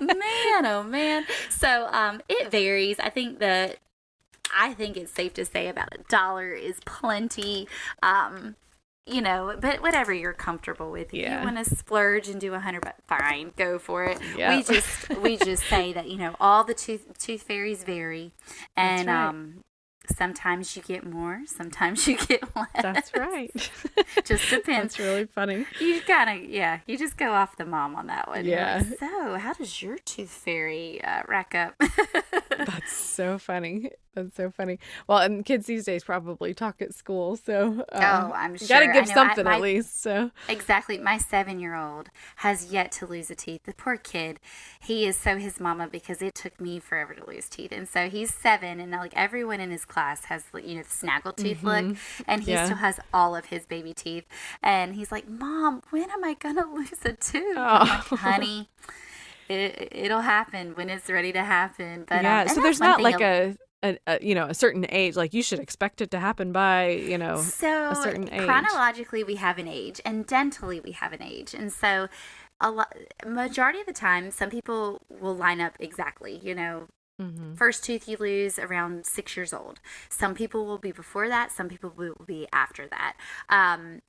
Man, oh man. So it varies. I think it's safe to say about $1 is plenty. But whatever you're comfortable with. If you want to splurge and do $100, fine, go for it. Yeah. We just say that, all the tooth fairies vary. And right. Sometimes you get more, sometimes you get less. That's right. Just depends. That's really funny. You you just go off the mom on that one. Yeah. Like, so how does your tooth fairy rack up? That's so funny. That's so funny. Well, and kids these days probably talk at school, so I'm sure. You gotta give something at least. So exactly. My 7-year-old has yet to lose a tooth. The poor kid. He is so his mama because it took me forever to lose teeth, and so he's 7, and like everyone in his class has the snaggle tooth look, and he still has all of his baby teeth, and he's like, "Mom, when am I gonna lose a tooth?" I'm like, "Honey, it'll happen when it's ready to happen." But so there's not like a certain age, like you should expect it to happen by, a certain age. Chronologically, we have an age, and dentally, we have an age. And so majority of the time, some people will line up exactly, First tooth you lose around 6 years old. Some people will be before that. Some people will be after that.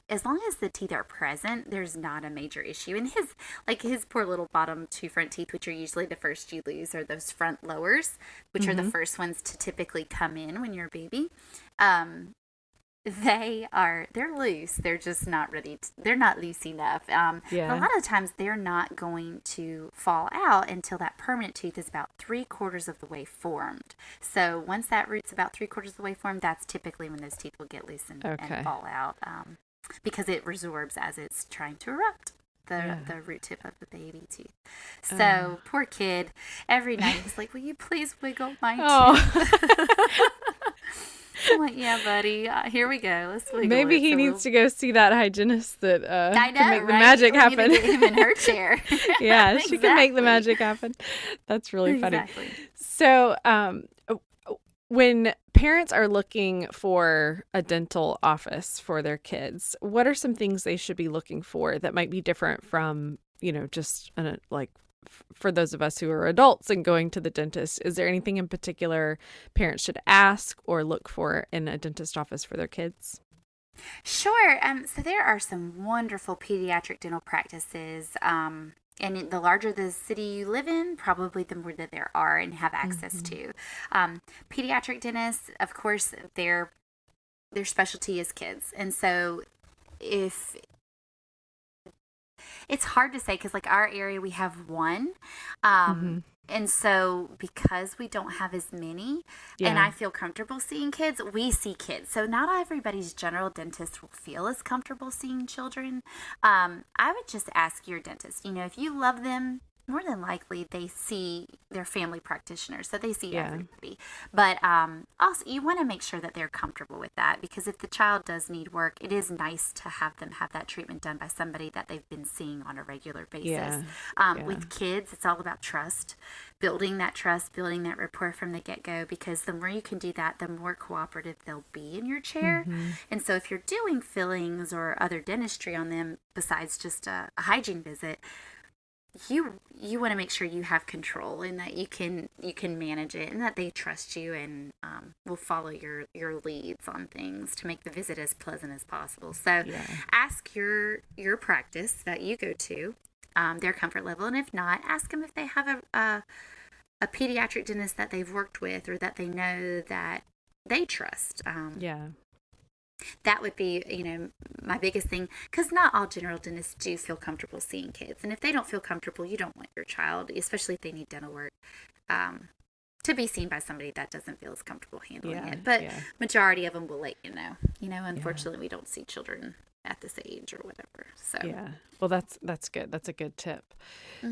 As long as the teeth are present, there's not a major issue. And his poor little bottom two front teeth, which are usually the first you lose, are those front lowers, which are the first ones to typically come in when you're a baby. They're loose. They're just not ready. They're not loose enough. A lot of times they're not going to fall out until that permanent tooth is about 3/4 of the way formed. So once that root's about 3/4 of the way formed, that's typically when those teeth will get loose and fall out, because it resorbs as it's trying to erupt. The root tip of the baby tooth. So poor kid, every night he's like, "Will you please wiggle my tooth?" I'm like, yeah, buddy, here we go. Let's wiggle Maybe he needs to go see that hygienist that I know, can make the right? magic We happen. need to get him in her chair. Yeah, she can make the magic happen. That's really funny. So when parents are looking for a dental office for their kids, what are some things they should be looking for that might be different from, just for those of us who are adults and going to the dentist? Is there anything in particular parents should ask or look for in a dentist office for their kids? Sure. So there are some wonderful pediatric dental practices. And the larger the city you live in, probably the more that there are and have access to. Pediatric dentists, of course, their specialty is kids. And so it's hard to say because, like, our area, we have one. And so because we don't have as many, and I feel comfortable seeing kids, we see kids. So not everybody's general dentist will feel as comfortable seeing children. I would just ask your dentist, if you love them, more than likely they see their family practitioners, so they see everybody. But also you want to make sure that they're comfortable with that, because if the child does need work, it is nice to have them have that treatment done by somebody that they've been seeing on a regular basis. With kids, it's all about trust, building that rapport from the get-go, because the more you can do that, the more cooperative they'll be in your chair. And so if you're doing fillings or other dentistry on them besides just a hygiene visit, you want to make sure you have control and that you can manage it and that they trust you and will follow your leads on things to make the visit as pleasant as possible. So ask your practice that you go to their comfort level, and if not, ask them if they have a pediatric dentist that they've worked with or that they know that they trust. That would be, my biggest thing, because not all general dentists do feel comfortable seeing kids. And if they don't feel comfortable, you don't want your child, especially if they need dental work, to be seen by somebody that doesn't feel as comfortable handling it. But majority of them will let you know. Unfortunately, we don't see children at this age or whatever. So well, that's good. That's a good tip.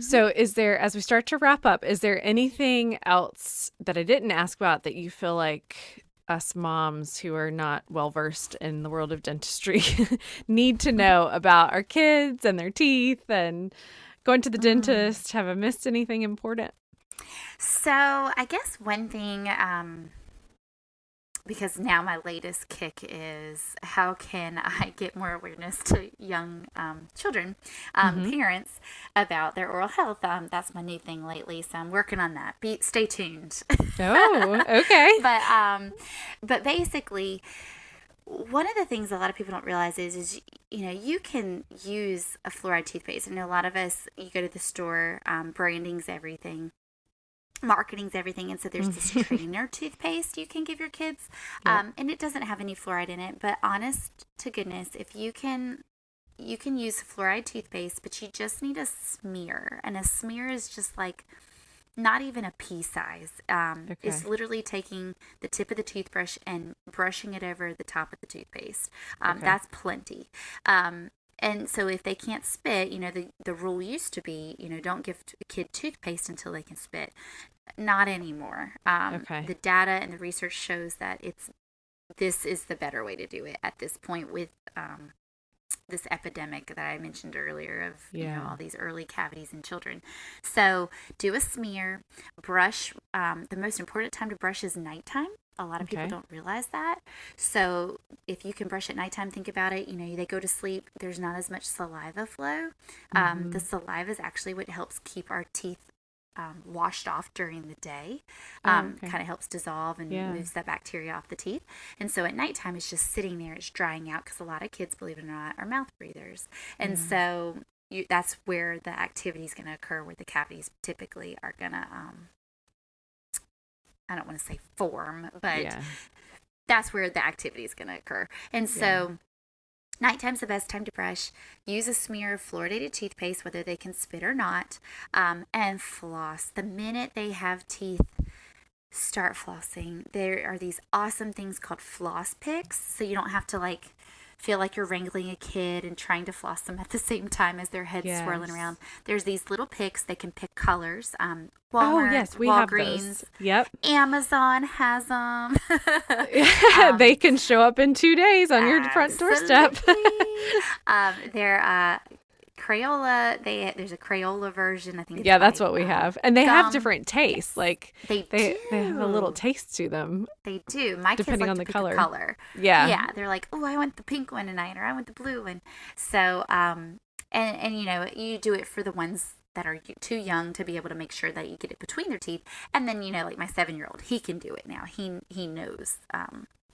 So is there, as we start to wrap up, is there anything else that I didn't ask about that you feel like us moms who are not well versed in the world of dentistry need to know about our kids and their teeth and going to the dentist? Have I missed anything important? So I guess one thing, because now my latest kick is how can I get more awareness to young children, parents, about their oral health. That's my new thing lately, so I'm working on that. Stay tuned. Oh, okay. But basically, one of the things a lot of people don't realize is you can use a fluoride toothpaste. I know a lot of us, you go to the store, branding's everything. Marketing's everything, and so there's this trainer toothpaste you can give your kids, and it doesn't have any fluoride in it, but honest to goodness, if you can use fluoride toothpaste, but you just need a smear, and a smear is just like not even a pea size. It's literally taking the tip of the toothbrush and brushing it over the top of the toothpaste. That's plenty. And so if they can't spit, the rule used to be, don't give a kid toothpaste until they can spit. Not anymore. The data and the research shows that this is the better way to do it at this point with this epidemic that I mentioned earlier of all these early cavities in children. So do a smear, brush. The most important time to brush is nighttime. A lot of people don't realize that. So if you can brush at nighttime, think about it. They go to sleep. There's not as much saliva flow. The saliva is actually what helps keep our teeth washed off during the day. Kind of helps dissolve and moves that bacteria off the teeth. And so at nighttime, it's just sitting there, it's drying out, because a lot of kids, believe it or not, are mouth breathers. And so that's where the activity is going to occur, where the cavities typically are going to, I don't want to say form, but that's where the activity is going to occur. And so nighttime's the best time to brush. Use a smear of fluoridated toothpaste, whether they can spit or not, and floss. The minute they have teeth, start flossing. There are these awesome things called floss picks, so you don't have to feel like you're wrangling a kid and trying to floss them at the same time as their head's swirling around. There's these little picks. They can pick colors. Walmart, we Walgreens, have those. Yep. Amazon has them. They can show up in 2 days on your front doorstep. They're Crayola. There's a Crayola version. I think. Yeah, that's what we have, and they have different tastes. They have a little taste to them. They do. My kids depending like on to the pick color. a color. Yeah. They're like, oh, I want the pink one tonight, or I want the blue one. So, and you do it for the ones that are too young to be able to make sure that you get it between their teeth, and then like my 7-year-old, he can do it now. He knows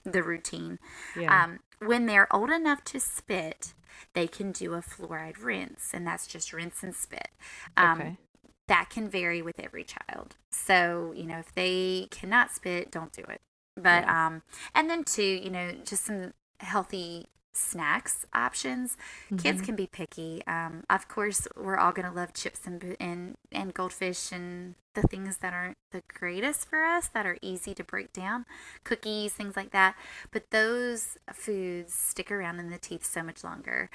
the routine. Yeah. When they're old enough to spit, they can do a fluoride rinse, and that's just rinse and spit. That can vary with every child. So, if they cannot spit, don't do it. But, and then too, just some healthy snacks options. Kids can be picky. Of course, we're all going to love chips and goldfish and the things that aren't the greatest for us, that are easy to break down, cookies, things like that. But those foods stick around in the teeth so much longer.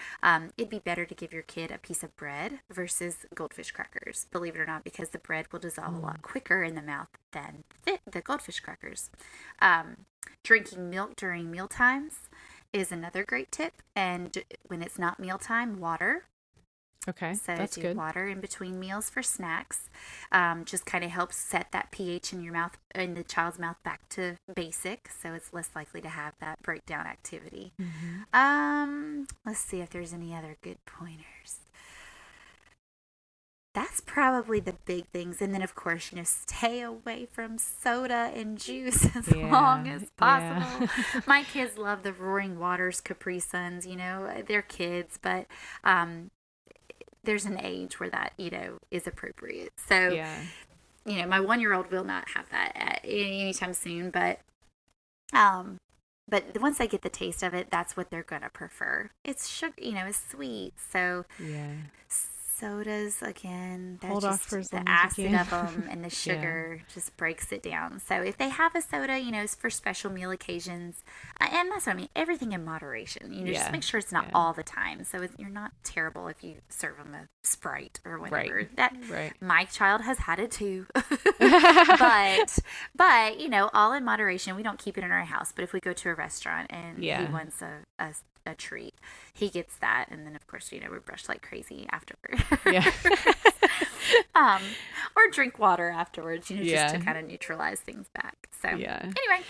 It'd be better to give your kid a piece of bread versus goldfish crackers, believe it or not, because the bread will dissolve a lot quicker in the mouth than the goldfish crackers. Drinking milk during meal times is another great tip. And when it's not mealtime, water. Okay, so that's do good. water in between meals for snacks. Just kind of helps set that pH in your mouth, in the child's mouth, back to basic, so it's less likely to have that breakdown activity. Let's see if there's any other good pointers. That's probably the big things. And then, of course, stay away from soda and juice as long as possible. My kids love the Roaring Waters Capri Suns. They're kids, but there's an age where that, is appropriate. So, my 1-year-old will not have that anytime soon, but once they get the taste of it, that's what they're going to prefer. It's sugar, it's sweet. So, sodas, again, that's just the acid of them, and the sugar just breaks it down. So if they have a soda, it's for special meal occasions, and that's what I mean, everything in moderation. Just make sure it's not all the time. So you're not terrible if you serve them a Sprite or whatever. My child has had it too. but all in moderation. We don't keep it in our house, but if we go to a restaurant and he wants a treat, he gets that, and then of course we brush like crazy afterward. Or drink water afterwards, just to kind of neutralize things back. So anyway,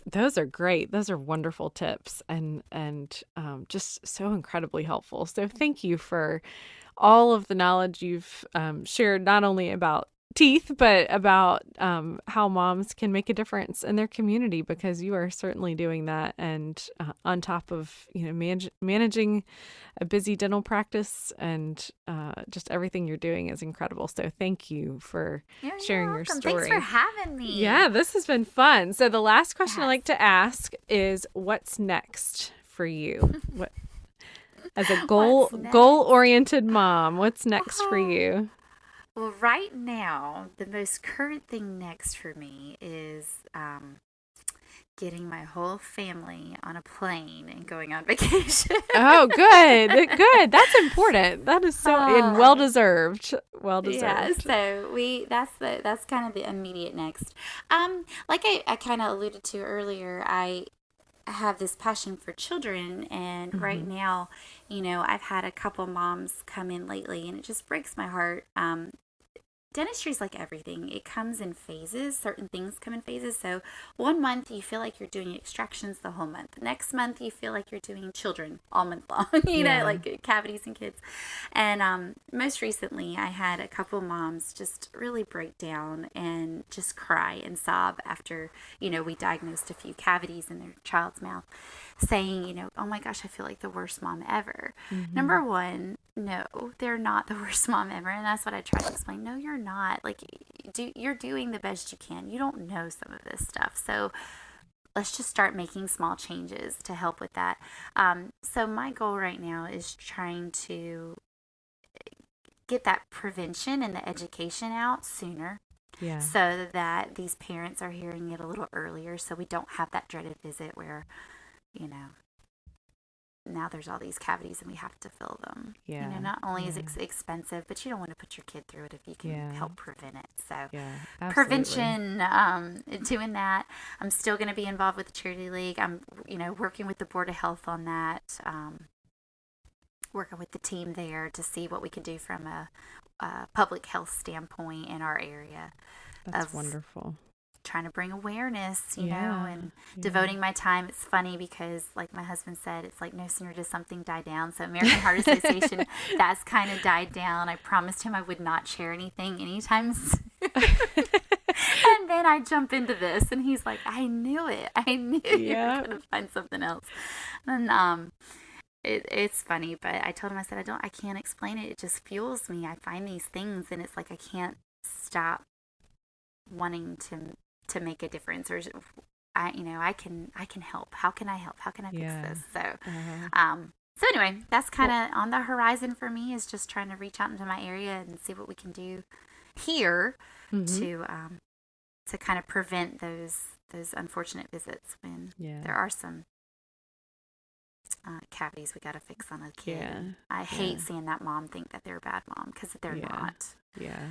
those are great. Those are wonderful tips, and just so incredibly helpful. So thank you for all of the knowledge you've shared, not only about teeth, but about how moms can make a difference in their community, because you are certainly doing that. And on top of managing a busy dental practice, and just everything you're doing is incredible. So thank you for sharing your story. Thanks for having me. Yeah, this has been fun. So the last question I like to ask is, what's next for you? What, as a goal-oriented mom, what's next for you? Well, right now, the most current thing next for me is getting my whole family on a plane and going on vacation. Oh, good. That's important. That is so and well deserved. Yeah, so that's kind of the immediate next. Like I kind of alluded to earlier, I have this passion for children, and right now, I've had a couple moms come in lately, and it just breaks my heart. dentistry is like everything. It comes in phases. Certain things come in phases. So 1 month you feel like you're doing extractions the whole month. Next month you feel like you're doing children all month long, you know, like cavities and kids. And most recently I had a couple moms just really break down and just cry and sob after, you know, we diagnosed a few cavities in their child's mouth, saying, you know, oh my gosh, I feel like the worst mom ever. Number one, no, they're not the worst mom ever. And that's what I try to explain. No, you're not. Like, you're doing the best you can. You don't know some of this stuff. So let's just start making small changes to help with that. So my goal right now is trying to get that prevention and the education out sooner. Yeah. So that these parents are hearing it a little earlier, so we don't have that dreaded visit where, you know, now there's all these cavities and we have to fill them. Yeah. You know, not only is it expensive, but you don't want to put your kid through it if you can help prevent it. So prevention, doing that. I'm still going to be involved with the Charity League. I'm, you know, working with the Board of Health on that, working with the team there to see what we can do from a public health standpoint in our area. That's wonderful. Trying to bring awareness, you know, and devoting my time. It's funny because, like my husband said, it's like no sooner does something die down. So American Heart Association, that's kind of died down. I promised him I would not share anything anytime soon. And then I jump into this, and he's like, I knew it. I knew you were going to find something else. And it's funny, but I told him, I said, I can't explain it. It just fuels me. I find these things, and it's like I can't stop wanting to make a difference, or I can help. How can I help? How can I fix this? So anyway, that's kind of on the horizon for me, is just trying to reach out into my area and see what we can do here to kind of prevent those unfortunate visits when there are some cavities we got to fix on a kid. Yeah. I hate seeing that mom think that they're a bad mom, because they're not. Yeah.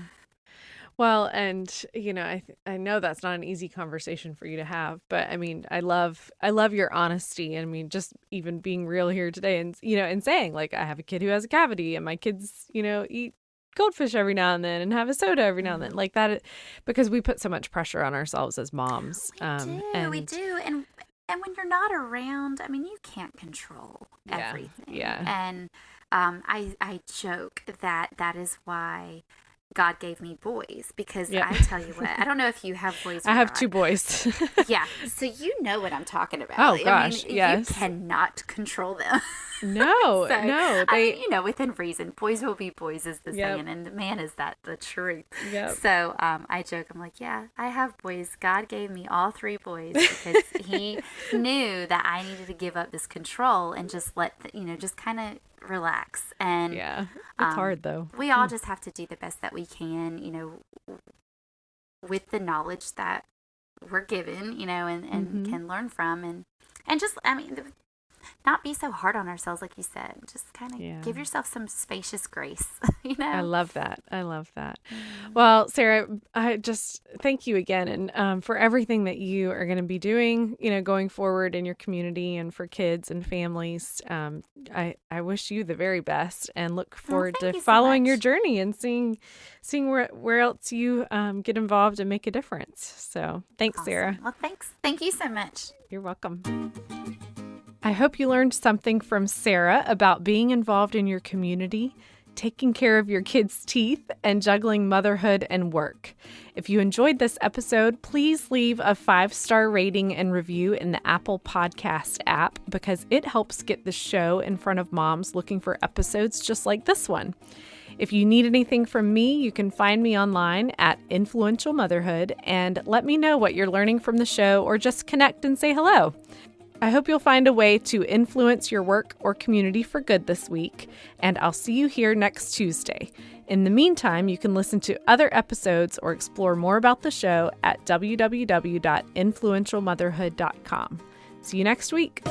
Well, and you know, I know that's not an easy conversation for you to have, but I mean, I love your honesty. I mean, just even being real here today, and you know, and saying like, I have a kid who has a cavity, and my kids, you know, eat goldfish every now and then and have a soda every now and then, like that, because we put so much pressure on ourselves as moms. We do, and when you're not around, I mean, you can't control everything. Yeah. And I joke that is why God gave me boys, because I tell you what, I don't know if you have boys or I have not. 2 boys. Yeah, so you know what I'm talking about. Oh gosh, I mean, yes. You cannot control them. No, so, no. I mean, you know, within reason, boys will be boys, is the saying, and man, is that the truth. Yep. So I joke, I'm like, yeah, I have boys. God gave me all 3 boys because He knew that I needed to give up this control and just just kind of relax. And it's hard though. We all just have to do the best that we can, you know, with the knowledge that we're given, you know, and can learn from, and just, I mean, not be so hard on ourselves, like you said. Just kind of give yourself some spacious grace, you know? I love that. Well, Sarah, I just thank you again, and for everything that you are going to be doing, you know, going forward in your community and for kids and families. I wish you the very best, and look forward to following your journey and seeing where else you get involved and make a difference. So thanks, awesome. Sarah. Well, thanks. Thank you so much. You're welcome. I hope you learned something from Sarah about being involved in your community, taking care of your kids' teeth, and juggling motherhood and work. If you enjoyed this episode, please leave a 5-star rating and review in the Apple Podcast app, because it helps get the show in front of moms looking for episodes just like this one. If you need anything from me, you can find me online at Influential Motherhood, and let me know what you're learning from the show, or just connect and say hello. I hope you'll find a way to influence your work or community for good this week, and I'll see you here next Tuesday. In the meantime, you can listen to other episodes or explore more about the show at www.influentialmotherhood.com. See you next week.